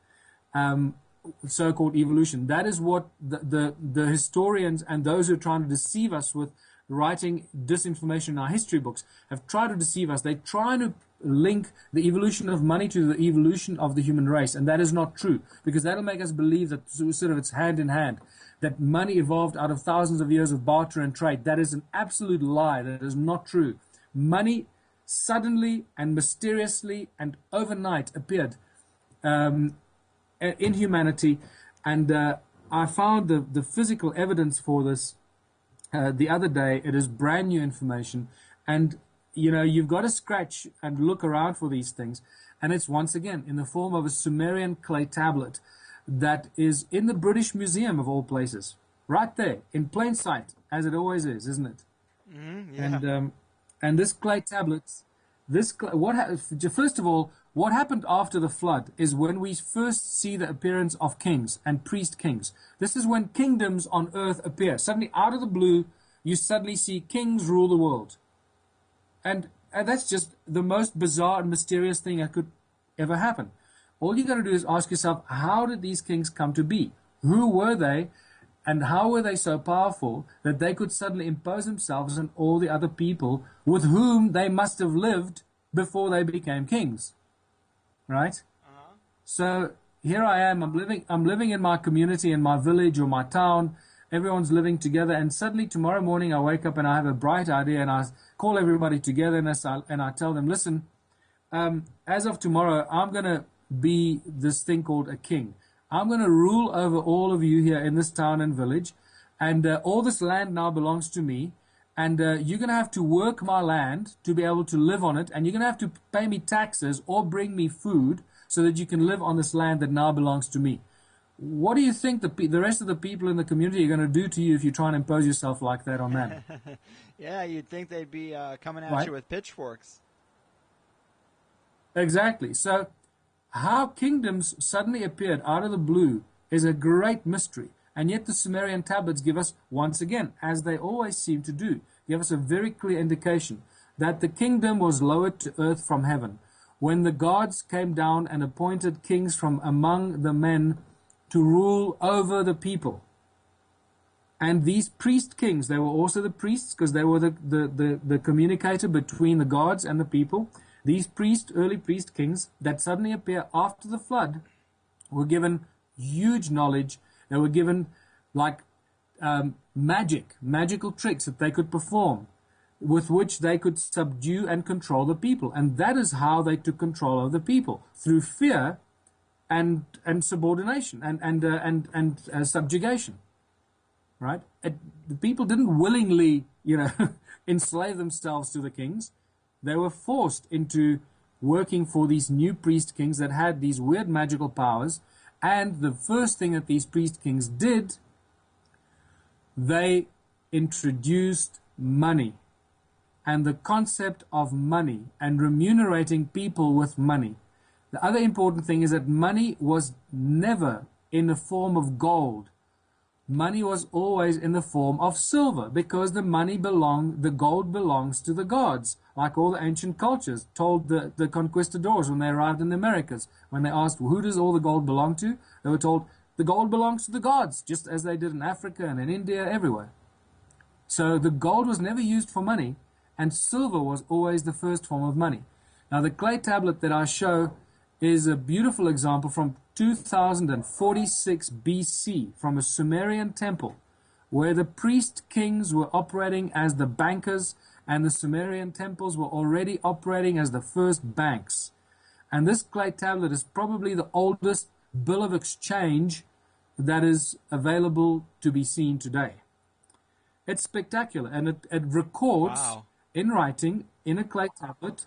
so-called evolution. That is what the historians and those who are trying to deceive us with writing disinformation in our history books have tried to deceive us. They're trying to link the evolution of money to the evolution of the human race, and that is not true, because that'll make us believe that sort of it's hand in hand, that money evolved out of thousands of years of barter and trade. That is an absolute lie. That is not true. Money suddenly and mysteriously and overnight appeared in humanity, and I found the physical evidence for this the other day. It is brand new information, and you've got to scratch and look around for these things, and it's once again in the form of a Sumerian clay tablet that is in the British Museum of all places, right there in plain sight, as it always is, isn't it? Yeah. And this clay tablets, first of all, what happened after the flood is when we first see the appearance of kings and priest kings. This is when kingdoms on earth appear. Suddenly, out of the blue, you suddenly see kings rule the world. And that's just the most bizarre and mysterious thing that could ever happen. All you got to do is ask yourself, how did these kings come to be? Who were they? And how were they so powerful that they could suddenly impose themselves on all the other people with whom they must have lived before they became kings? Right? So here I am. I'm living in my community, in my village or my town. Everyone's living together, and suddenly tomorrow morning I wake up and I have a bright idea, and I call everybody together and I tell them, listen, as of tomorrow, I'm going to be this thing called a king. I'm going to rule over all of you here in this town and village, and all this land now belongs to me, and you're going to have to work my land to be able to live on it, and you're going to have to pay me taxes or bring me food so that you can live on this land that now belongs to me. what do you think the rest of the people in the community are going to do to you if you try and impose yourself like that on them? Yeah, you'd think they'd be coming at Right. you with pitchforks. Exactly. So how kingdoms suddenly appeared out of the blue is a great mystery. And yet the Sumerian tablets give us, once again, as they always seem to do, give us a very clear indication that the kingdom was lowered to earth from heaven. When the gods came down and appointed kings from among the men to rule over the people. And these priest kings, they were also the priests because they were the communicator between the gods and the people. These early priest kings that suddenly appear after the flood were given huge knowledge. They were given like magical tricks that they could perform with which they could subdue and control the people. And that is how they took control of the people, through fear and subordination and subjugation. Right? The people didn't willingly, enslave themselves to the kings. They were forced into working for these new priest kings that had these weird magical powers. And the first thing that these priest kings did, they introduced money and the concept of money and remunerating people with money. The other important thing is that money was never in the form of gold. Money was always in the form of silver because the gold belongs to the gods, like all the ancient cultures told the conquistadors when they arrived in the Americas. When they asked, who does all the gold belong to? They were told, the gold belongs to the gods, just as they did in Africa and in India, everywhere. So the gold was never used for money, and silver was always the first form of money. Now the clay tablet that I show is a beautiful example from 2046 BC from a Sumerian temple where the priest kings were operating as the bankers and the Sumerian temples were already operating as the first banks. And this clay tablet is probably the oldest bill of exchange that is available to be seen today. It's spectacular, and it records in writing in a clay tablet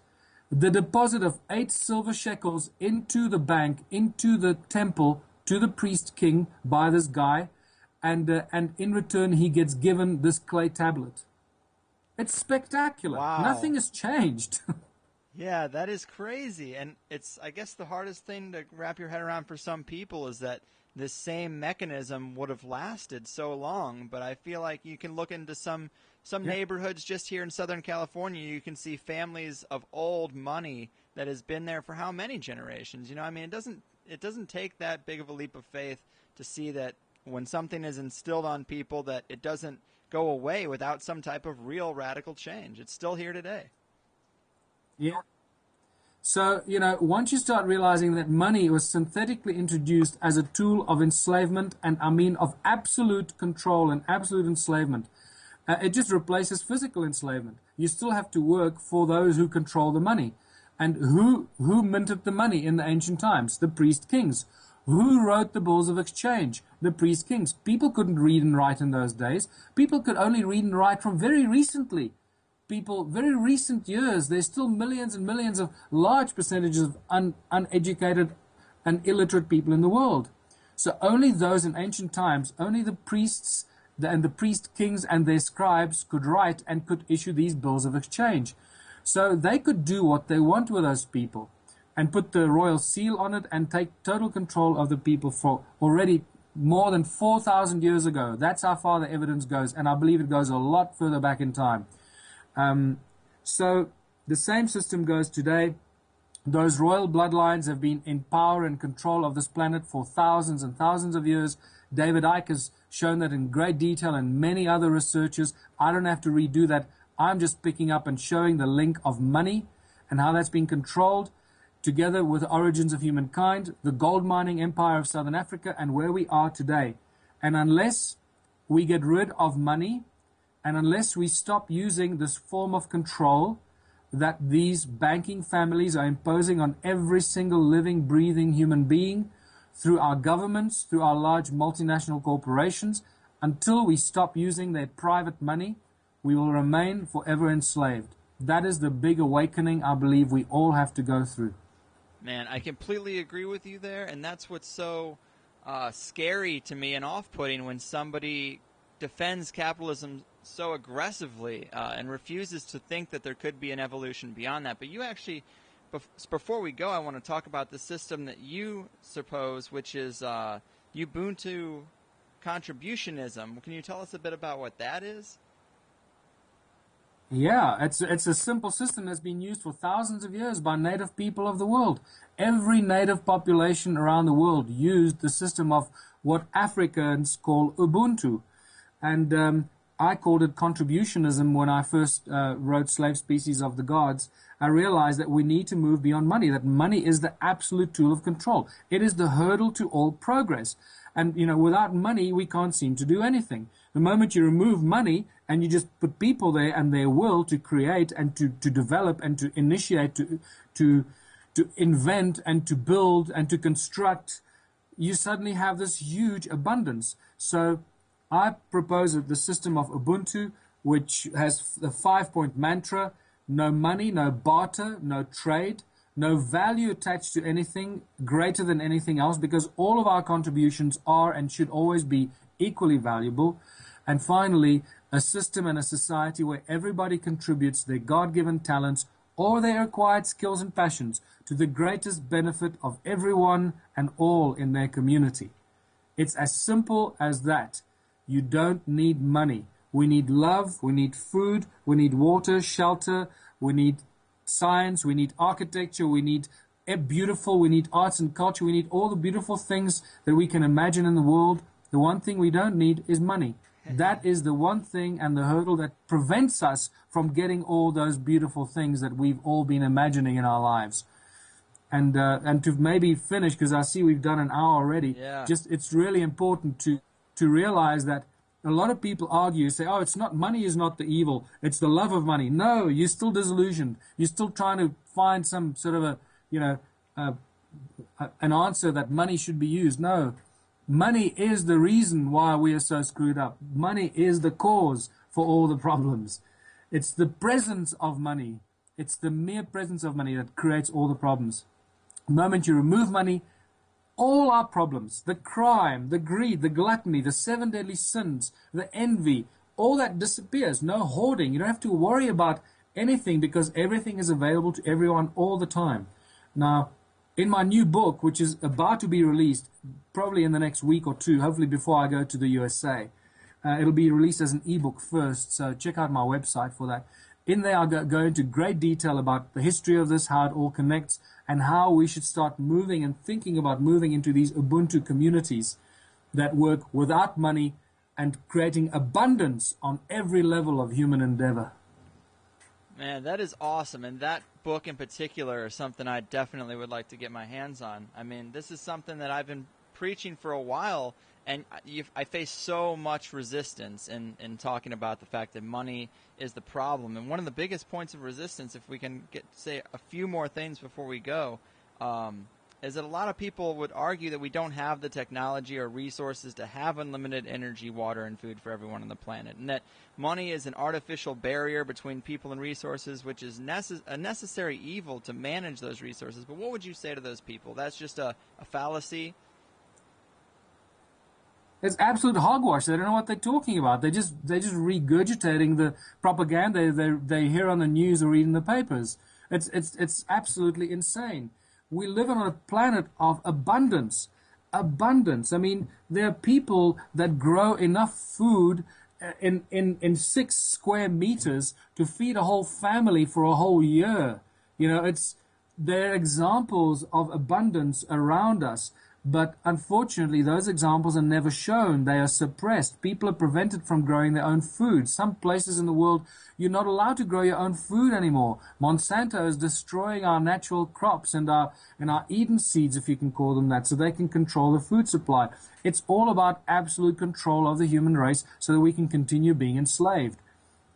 the deposit of 8 silver shekels into the bank, into the temple, to the priest king by this guy, and in return he gets given this clay tablet. It's spectacular. Wow. Nothing has changed. Yeah, that is crazy. And it's, I guess, the hardest thing to wrap your head around for some people is that this same mechanism would have lasted so long. But I feel like you can look into some neighborhoods just here in Southern California. You can see families of old money that has been there for how many generations? I mean, it doesn't take that big of a leap of faith to see that when something is instilled on people that it doesn't go away without some type of real radical change. It's still here today. Yeah. So, once you start realizing that money was synthetically introduced as a tool of enslavement, and I mean of absolute control and absolute enslavement, it just replaces physical enslavement. You still have to work for those who control the money. And who minted the money in the ancient times? The priest kings. Who wrote the bills of exchange? The priest kings. People couldn't read and write in those days. People could only read and write from very recently. Very recent years, there's still millions and millions of large percentages of uneducated and illiterate people in the world. So only those in ancient times, only the priests and the priest kings and their scribes could write and could issue these bills of exchange. So they could do what they want with those people and put the royal seal on it and take total control of the people for already more than 4,000 years ago. That's how far the evidence goes, and I believe it goes a lot further back in time. So the same system goes today. Those royal bloodlines have been in power and control of this planet for thousands and thousands of years. David Icke has shown that in great detail, and many other researchers. I don't have to redo that. I'm just picking up and showing the link of money and how that's been controlled together with the origins of humankind, the gold mining empire of Southern Africa, and where we are today. And unless we get rid of money, and unless we stop using this form of control that these banking families are imposing on every single living, breathing human being through our governments, through our large multinational corporations, until we stop using their private money, we will remain forever enslaved. That is the big awakening I believe we all have to go through. Man, I completely agree with you there, and that's what's so scary to me and off-putting when somebody defends capitalism so aggressively and refuses to think that there could be an evolution beyond that. But you actually, before we go, I want to talk about the system that you suppose, which is Ubuntu contributionism. Can you tell us a bit about what that is? Yeah, it's a simple system that's been used for thousands of years by native people of the world. Every native population around the world used the system of what Africans call Ubuntu. And I called it contributionism when I first wrote Slave Species of the Gods. I realized that we need to move beyond money, that money is the absolute tool of control. It is the hurdle to all progress. And, without money, we can't seem to do anything. The moment you remove money and you just put people there and their will to create and to develop and to initiate, to invent and to build and to construct, you suddenly have this huge abundance. So I propose the system of Ubuntu, which has the 5-point mantra: no money, no barter, no trade, no value attached to anything greater than anything else, because all of our contributions are and should always be equally valuable. And finally, a system and a society where everybody contributes their God-given talents or their acquired skills and passions to the greatest benefit of everyone and all in their community. It's as simple as that. You don't need money. We need love, we need food, we need water, shelter, we need science, we need architecture, we need beautiful, we need arts and culture, we need all the beautiful things that we can imagine in the world. The one thing we don't need is money. That is the one thing and the hurdle that prevents us from getting all those beautiful things that we've all been imagining in our lives. And to maybe finish, because I see we've done an hour already, it's really important to realize that a lot of people argue, say, oh, it's not, money is not the evil, it's the love of money. No, you're still disillusioned. You're still trying to find some sort of an answer that money should be used. No, money is the reason why we are so screwed up. Money is the cause for all the problems. It's the presence of money. It's the mere presence of money that creates all the problems. The moment you remove money, all our problems, the crime, the greed, the gluttony, the 7 deadly sins, the envy, all that disappears. No hoarding. You don't have to worry about anything because everything is available to everyone all the time. Now, in my new book, which is about to be released probably in the next week or two, hopefully before I go to the USA, it'll be released as an ebook first, so check out my website for that. In there, I'll go into great detail about the history of this, how it all connects, and how we should start moving and thinking about moving into these Ubuntu communities that work without money and creating abundance on every level of human endeavor. Man, that is awesome. And that book in particular is something I definitely would like to get my hands on. I mean, this is something that I've been preaching for a while, and I face so much resistance in talking about the fact that money is the problem. And one of the biggest points of resistance, if we can say a few more things before we go, is that a lot of people would argue that we don't have the technology or resources to have unlimited energy, water, and food for everyone on the planet, and that money is an artificial barrier between people and resources, which is a necessary evil to manage those resources. But what would you say to those people? That's just a fallacy? It's absolute hogwash. They don't know what they're talking about. They're just regurgitating the propaganda they hear on the news or read in the papers. It's absolutely insane. We live on a planet of abundance. Abundance. I mean, there are people that grow enough food in 6 square meters to feed a whole family for a whole year. There are examples of abundance around us. But unfortunately, those examples are never shown. They are suppressed. People are prevented from growing their own food. Some places in the world, you're not allowed to grow your own food anymore. Monsanto is destroying our natural crops and our Eden seeds, if you can call them that, so they can control the food supply. It's all about absolute control of the human race so that we can continue being enslaved.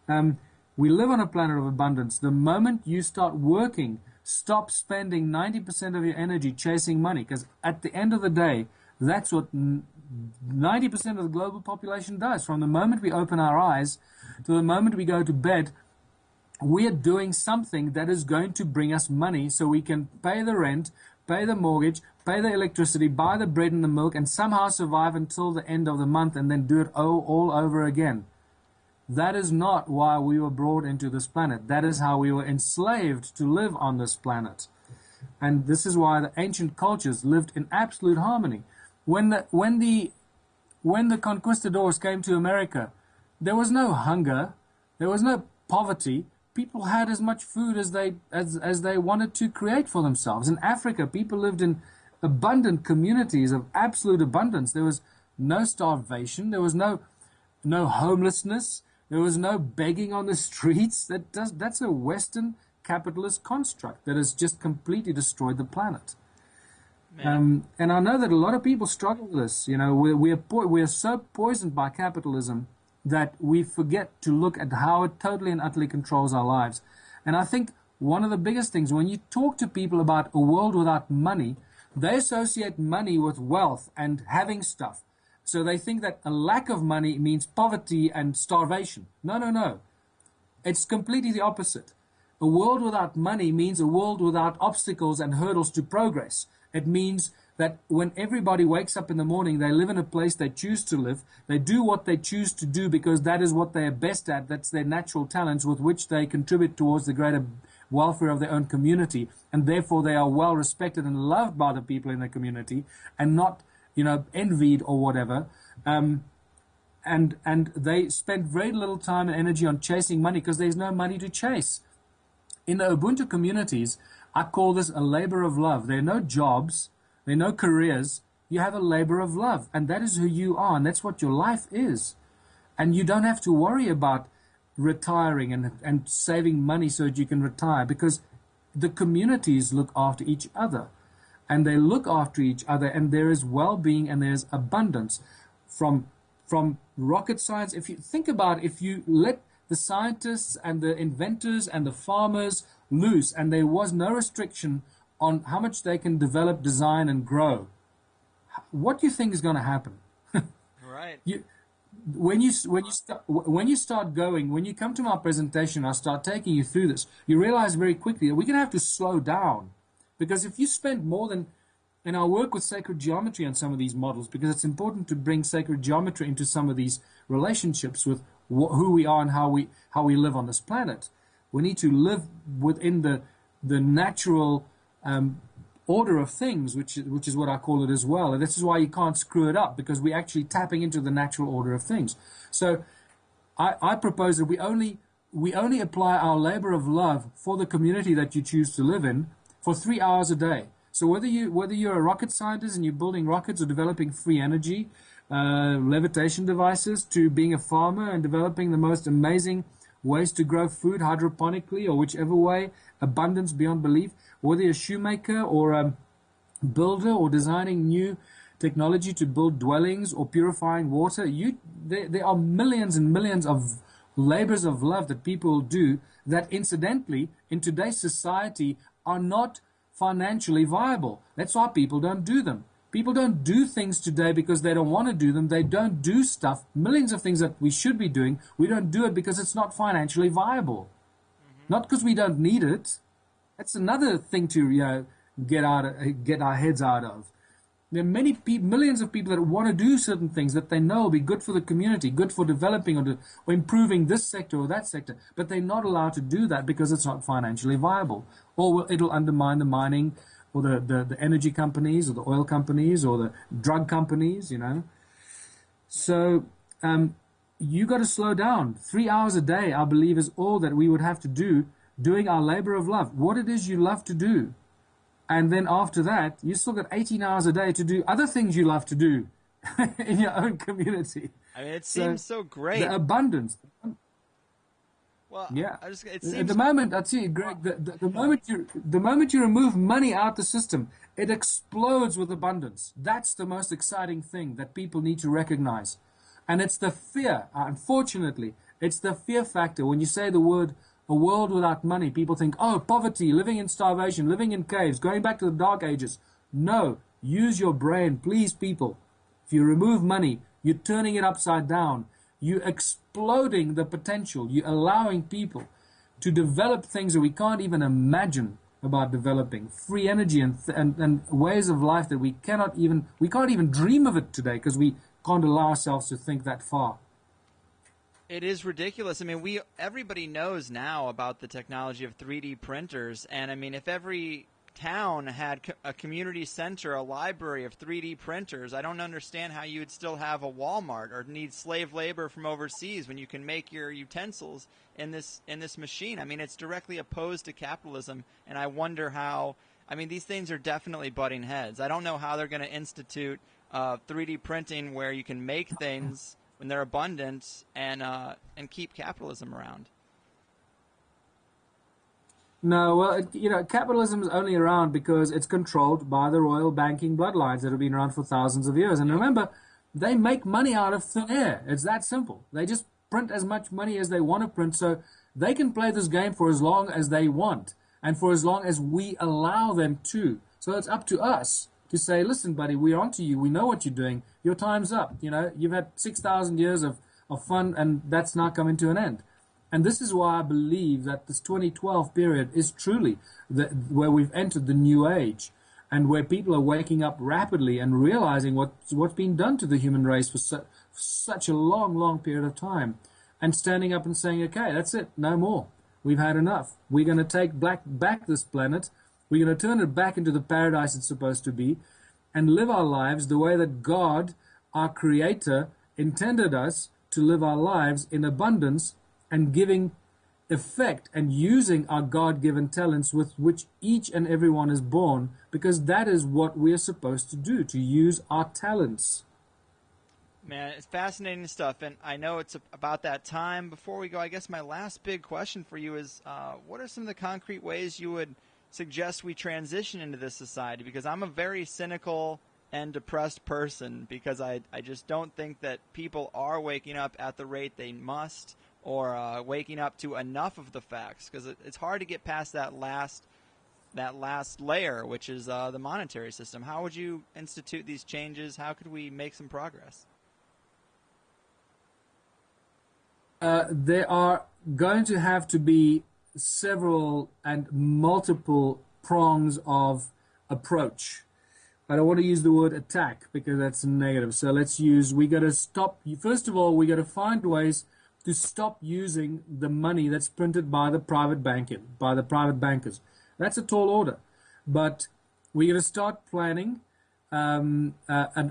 We live on a planet of abundance. The moment you start working, stop spending 90% of your energy chasing money, because at the end of the day, that's what 90% of the global population does. From the moment we open our eyes to the moment we go to bed, we are doing something that is going to bring us money so we can pay the rent, pay the mortgage, pay the electricity, buy the bread and the milk, and somehow survive until the end of the month and then do it all over again. That is not why we were brought into this planet. That is how we were enslaved to live on this planet. And this is why the ancient cultures lived in absolute harmony. When the conquistadors came to America, there was no hunger, there was no poverty. People had as much food as they wanted to create for themselves. In Africa, people lived in abundant communities of absolute abundance. There was no starvation, there was no homelessness, there was no begging on the streets. That's a Western capitalist construct that has just completely destroyed the planet. And I know that a lot of people struggle with this. You know, we are so poisoned by capitalism that we forget to look at how it totally and utterly controls our lives. And I think one of the biggest things, when you talk to people about a world without money, they associate money with wealth and having stuff. So they think that a lack of money means poverty and starvation. No. It's completely the opposite. A world without money means a world without obstacles and hurdles to progress. It means that when everybody wakes up in the morning, they live in a place they choose to live. They do what they choose to do because that is what they are best at. That's their natural talents with which they contribute towards the greater welfare of their own community. And therefore they are well respected and loved by the people in the community and not, envied or whatever. And they spend very little time and energy on chasing money because there's no money to chase. In the Ubuntu communities, I call this a labor of love. There are no jobs, there are no careers. You have a labor of love, and that is who you are, and that's what your life is. And you don't have to worry about retiring and saving money so that you can retire, because the communities look after each other, and they look after each other, and there is well-being and there's abundance. From rocket science, if you think about, if you let the scientists and the inventors and the farmers loose, and there was no restriction on how much they can develop, design, and grow, what do you think is going to happen? Right. When you start going, when you come to my presentation, I start taking you through this, you realize very quickly that we're going to have to slow down, because if you spend more than, and I work with sacred geometry on some of these models, because it's important to bring sacred geometry into some of these relationships with who we are and how we live on this planet. We need to live within the natural order of things, which is what I call it as well. And this is why you can't screw it up, because we're actually tapping into the natural order of things. So I propose that we only apply our labor of love for the community that you choose to live in for 3 hours a day. So whether you're a rocket scientist and you're building rockets or developing free energy, levitation devices, to being a farmer and developing the most amazing ways to grow food hydroponically, or whichever way, abundance beyond belief, whether you're a shoemaker or a builder or designing new technology to build dwellings or purifying water, there are millions and millions of labors of love that people do that, incidentally, in today's society are not financially viable. That's why people don't do them. People don't do things today because they don't want to do them. They don't do stuff, millions of things that we should be doing. We don't do it because it's not financially viable. Not because we don't need it. That's another thing to get our heads out of. There are millions of people that want to do certain things that they know will be good for the community, good for developing or improving this sector or that sector, but they're not allowed to do that because it's not financially viable, or it'll undermine the mining or the energy companies or the oil companies or the drug companies, So you got to slow down. 3 hours a day, I believe, is all that we would have to do, doing our labor of love, what it is you love to do. And then after that, you still got 18 hours a day to do other things you love to do in your own community. I mean, it seems so great. The abundance. Well, yeah. It seems... At the moment, I tell you, Greg, the moment you remove money out the system, it explodes with abundance. That's the most exciting thing that people need to recognize. And it's the fear, unfortunately, it's the fear factor. When you say the word a world without money, people think, oh, poverty, living in starvation, living in caves, going back to the dark ages. No, use your brain, please, people. If you remove money, you're turning it upside down. You're exploding the potential. You're allowing people to develop things that we can't even imagine about developing free energy and ways of life that we can't even dream of it today because we can't allow ourselves to think that far. It is ridiculous. I mean, everybody knows now about the technology of 3D printers, and I mean, if every town had a community center, a library of 3D printers, I don't understand how you would still have a Walmart or need slave labor from overseas when you can make your utensils in this machine. I mean, it's directly opposed to capitalism, and I wonder how. I mean, these things are definitely butting heads. I don't know how they're going to institute 3D printing where you can make things when they're abundant and keep capitalism around. No, well, capitalism is only around because it's controlled by the royal banking bloodlines that have been around for thousands of years. And remember, they make money out of thin air. It's that simple. They just print as much money as they want to print, so they can play this game for as long as they want and for as long as we allow them to. So it's up to us to say, listen, buddy, we're onto you. We know what you're doing. Your time's up. You've had 6,000 years of fun, and that's now coming to an end. And this is why I believe that this 2012 period is truly where we've entered the new age, and where people are waking up rapidly and realizing what's been done to the human race for such a long, long period of time, and standing up and saying, okay, that's it, no more. We've had enough. We're going to take back this planet. We're going to turn it back into the paradise it's supposed to be, and live our lives the way that God, our Creator, intended us to live our lives in abundance, and giving effect and using our God-given talents with which each and every one is born, because that is what we are supposed to do, to use our talents. Man, it's fascinating stuff, and I know it's about that time. Before we go, I guess my last big question for you is, what are some of the concrete ways you would suggest we transition into this society? Because I'm a very cynical and depressed person, because I just don't think that people are waking up at the rate they must, or waking up to enough of the facts, because it's hard to get past that last layer, which is the monetary system. How would you institute these changes? How could we make some progress? There are going to have to be several and multiple prongs of approach. I don't want to use the word attack because that's negative. So we got to stop. First of all, we got to find ways to stop using the money that's printed by the private bankers. That's a tall order. But we're going to start planning an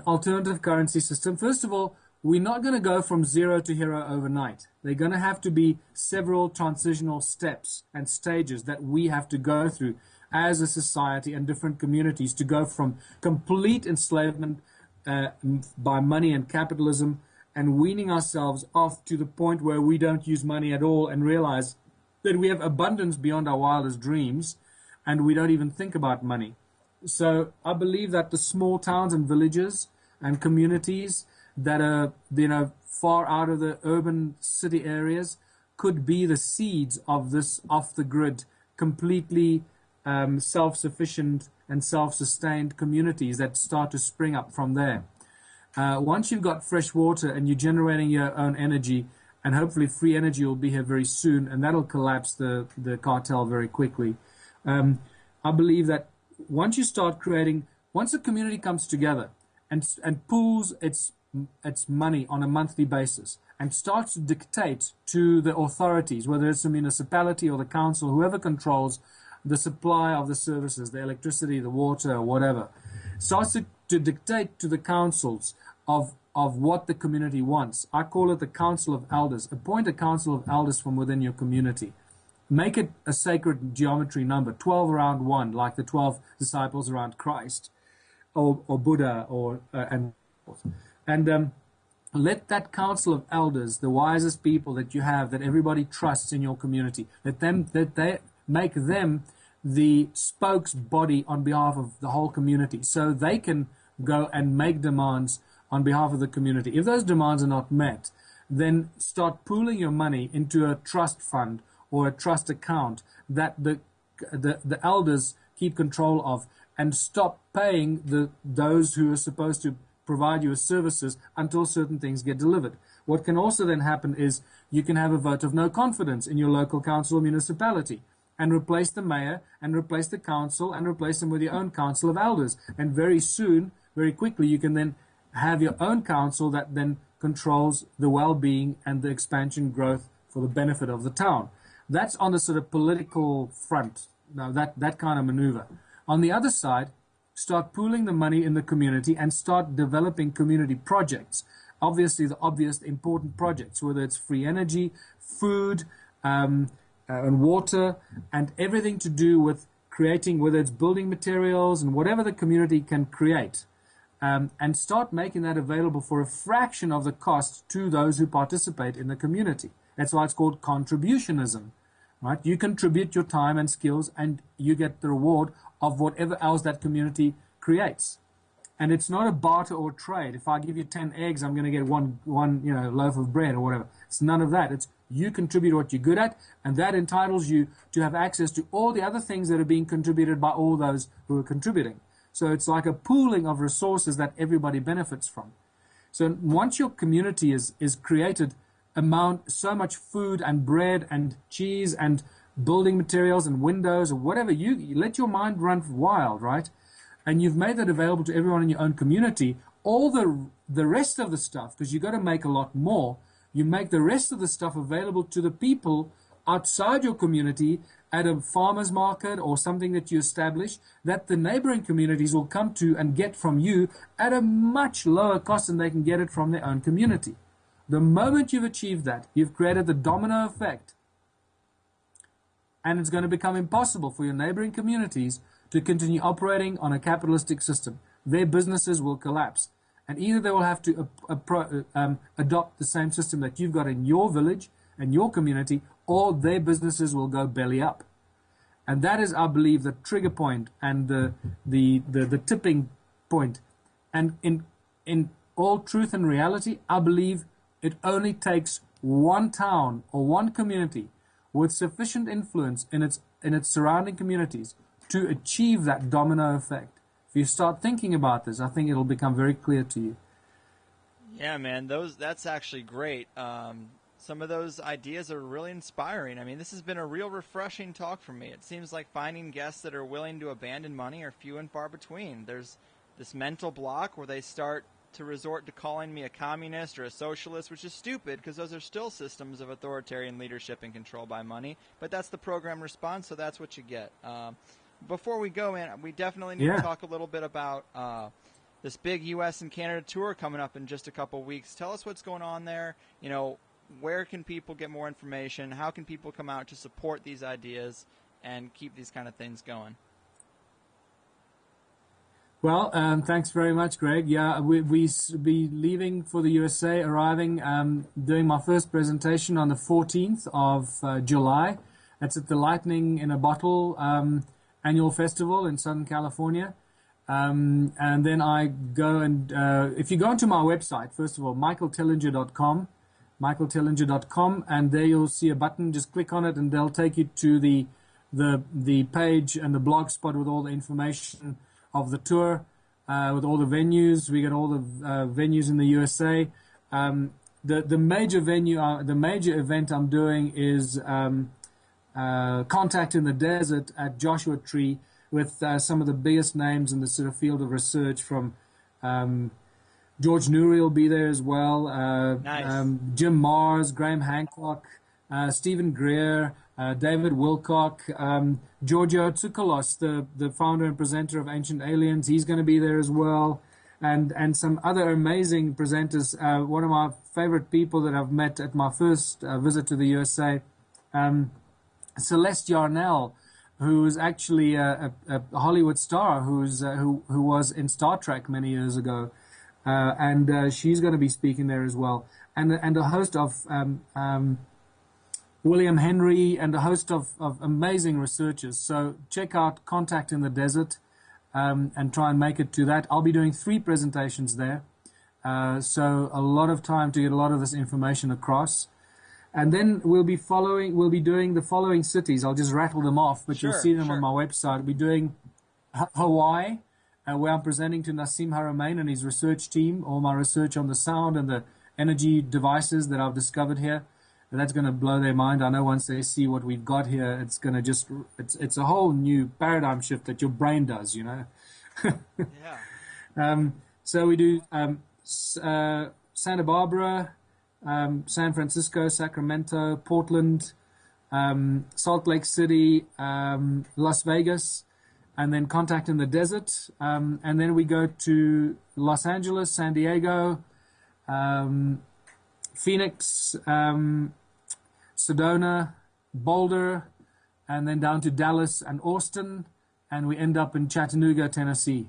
alternative currency system. First of all, we're not going to go from zero to hero overnight. There are going to have to be several transitional steps and stages that we have to go through as a society and different communities to go from complete enslavement by money and capitalism and weaning ourselves off to the point where we don't use money at all and realize that we have abundance beyond our wildest dreams and we don't even think about money. So I believe that the small towns and villages and communities that are far out of the urban city areas could be the seeds of this off-the-grid, completely self-sufficient and self-sustained communities that start to spring up from there. Once you've got fresh water and you're generating your own energy, and hopefully free energy will be here very soon, and that'll collapse the cartel very quickly. I believe that once a community comes together and pools its money on a monthly basis and starts to dictate to the authorities, whether it's the municipality or the council, whoever controls the supply of the services, the electricity, the water, or whatever, starts to dictate to the councils of what the community wants. I call it the Council of Elders. Appoint a Council of Elders from within your community. Make it a sacred geometry number, 12 around 1, like the 12 disciples around Christ, or Buddha, and let that Council of Elders, the wisest people that you have, that everybody trusts in your community, let they make them the spokes body on behalf of the whole community, so they can go and make demands on behalf of the community. If those demands are not met, then start pooling your money into a trust fund or a trust account that the elders keep control of, and stop paying those who are supposed to provide you with services until certain things get delivered. What can also then happen is you can have a vote of no confidence in your local council or municipality. and replace the mayor and replace the council and replace them with your own council of elders. And very soon, very quickly, you can then have your own council that then controls the well-being and the expansion growth for the benefit of the town. That's on the sort of political front, that kind of maneuver. On the other side, start pooling the money in the community and start developing community projects. Obviously, the obvious important projects, whether it's free energy, food, and water, and everything to do with creating, whether it's building materials and whatever the community can create, and start making that available for a fraction of the cost to those who participate in the community. That's why it's called contributionism, right? You contribute your time and skills, and you get the reward of whatever else that community creates. And it's not a barter or trade. If I give you 10 eggs, I'm going to get one loaf of bread or whatever. It's none of that. It's you contribute what you're good at, and that entitles you to have access to all the other things that are being contributed by all those who are contributing. So it's like a pooling of resources that everybody benefits from. So once your community is created, so much food and bread and cheese and building materials and windows or whatever, you let your mind run wild, right? And you've made that available to everyone in your own community. All the rest of the stuff, because you've got to make a lot more, you make the rest of the stuff available to the people outside your community at a farmer's market or something that you establish, that the neighboring communities will come to and get from you at a much lower cost than they can get it from their own community. The moment you've achieved that, you've created the domino effect. And it's going to become impossible for your neighboring communities to continue operating on a capitalistic system. Their businesses will collapse. And either they will have to adopt the same system that you've got in your village and your community, or their businesses will go belly up. And that is, I believe, the trigger point and the tipping point. And in all truth and reality, I believe it only takes one town or one community with sufficient influence in its surrounding communities to achieve that domino effect. If you start thinking about this, I think it'll become very clear to you. Yeah, man, that's actually great. Some of those ideas are really inspiring. I mean, this has been a real refreshing talk for me. It seems like finding guests that are willing to abandon money are few and far between. There's this mental block where they start to resort to calling me a communist or a socialist, which is stupid because those are still systems of authoritarian leadership and control by money. But that's the program response, so that's what you get. Before we go in, we definitely need to talk a little bit about this big U.S. and Canada tour coming up in just a couple weeks. Tell us what's going on there. You know, where can people get more information? How can people come out to support these ideas and keep these kind of things going? Well, thanks very much, Greg. Yeah, we be leaving for the USA, arriving, doing my first presentation on the 14th of July. That's at the Lightning in a Bottle annual festival in Southern California. And then I go and, if you go onto my website, first of all, michaeltellinger.com, and there you'll see a button. Just click on it and they'll take you to the page and the blog spot with all the information of the tour, with all the venues. We got all the venues in the USA. The major venue, the major event I'm doing is Contact in the Desert at Joshua Tree with some of the biggest names in the sort of field of research. From George Newry will be there as well. Nice. Jim Mars, Graham Hancock, Stephen Greer, David Wilcock, Giorgio Tsoukalos, the founder and presenter of Ancient Aliens. He's going to be there as well. And some other amazing presenters. One of my favorite people that I've met at my first visit to the USA, Celeste Yarnell, who is actually a Hollywood star who was in Star Trek many years ago. And she's going to be speaking there as well. And a host of William Henry and a host of amazing researchers. So check out Contact in the Desert and try and make it to that. I'll be doing 3 presentations there. So a lot of time to get a lot of this information across. And then we'll be doing the following cities. I'll just rattle them off, but you'll see them on my website. We'll be doing Hawaii, where I'm presenting to Nassim Haramein and his research team, all my research on the sound and the energy devices that I've discovered here. that's going to blow their mind. I know once they see what we've got here, it's going to it's a whole new paradigm shift that your brain does, you know. Yeah. So we do Santa Barbara, San Francisco, Sacramento, Portland, Salt Lake City, Las Vegas, and then Contact in the Desert. And then we go to Los Angeles, San Diego, Phoenix, Sedona, Boulder, and then down to Dallas and Austin. And we end up in Chattanooga, Tennessee,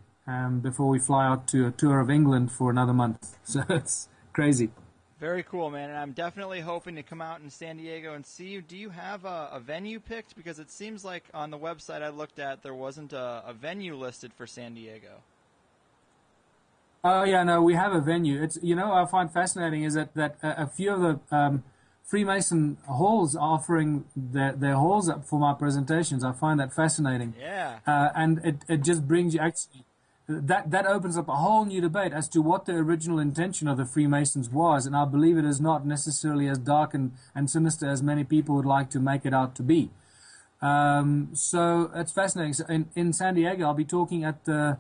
before we fly out to a tour of England for another month. So it's crazy. Very cool, man. And I'm definitely hoping to come out in San Diego and see you. Do you have a venue picked? Because it seems like on the website I looked at, there wasn't a venue listed for San Diego. Oh, yeah, no, we have a venue. It's, you know, I find fascinating is that a few of the Freemason halls are offering their halls up for my presentations. I find that fascinating. Yeah. And it just brings you actually, that opens up a whole new debate as to what the original intention of the Freemasons was. And I believe it is not necessarily as dark and sinister as many people would like to make it out to be. So it's fascinating. So in San Diego, I'll be talking at the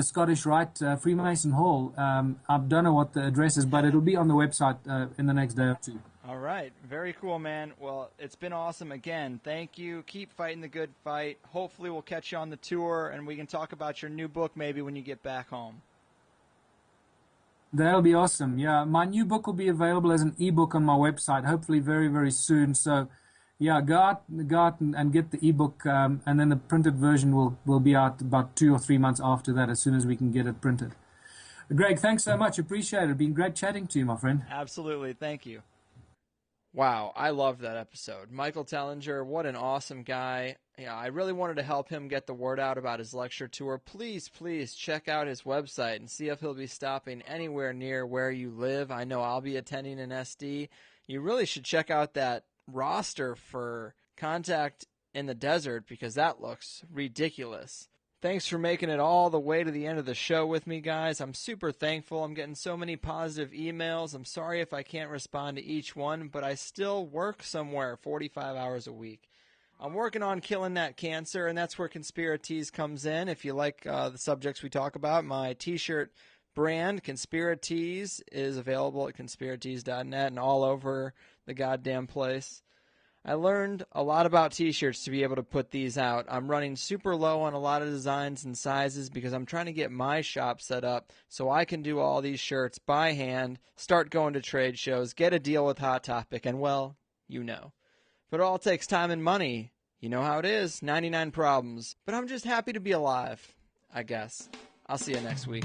Scottish Rite Freemason Hall. I don't know what the address is, but it'll be on the website in the next day or two. All right. Very cool, man. Well, it's been awesome. Again, thank you. Keep fighting the good fight. Hopefully we'll catch you on the tour, and we can talk about your new book maybe when you get back home. That'll be awesome. Yeah, my new book will be available as an ebook on my website, hopefully very, very soon. So, yeah, go out and get the ebook, and then the printed version will be out about 2 or 3 months after that, as soon as we can get it printed. Greg, thanks so much. Appreciate it. It's been great chatting to you, my friend. Absolutely. Thank you. Wow, I loved that episode. Michael Tellinger, what an awesome guy. Yeah, I really wanted to help him get the word out about his lecture tour. Please check out his website and see if he'll be stopping anywhere near where you live. I know I'll be attending an SD. You really should check out that roster for Contact in the Desert because that looks ridiculous. Thanks for making it all the way to the end of the show with me, guys. I'm super thankful. I'm getting so many positive emails. I'm sorry if I can't respond to each one, but I still work somewhere 45 hours a week. I'm working on killing that cancer, and that's where Conspiratees comes in. If you like the subjects we talk about, my t-shirt brand, Conspiratees, is available at conspiratees.net and all over the goddamn place. I learned a lot about t-shirts to be able to put these out. I'm running super low on a lot of designs and sizes because I'm trying to get my shop set up so I can do all these shirts by hand, start going to trade shows, get a deal with Hot Topic, and well, you know. But it all takes time and money. You know how it is, 99 problems. But I'm just happy to be alive, I guess. I'll see you next week.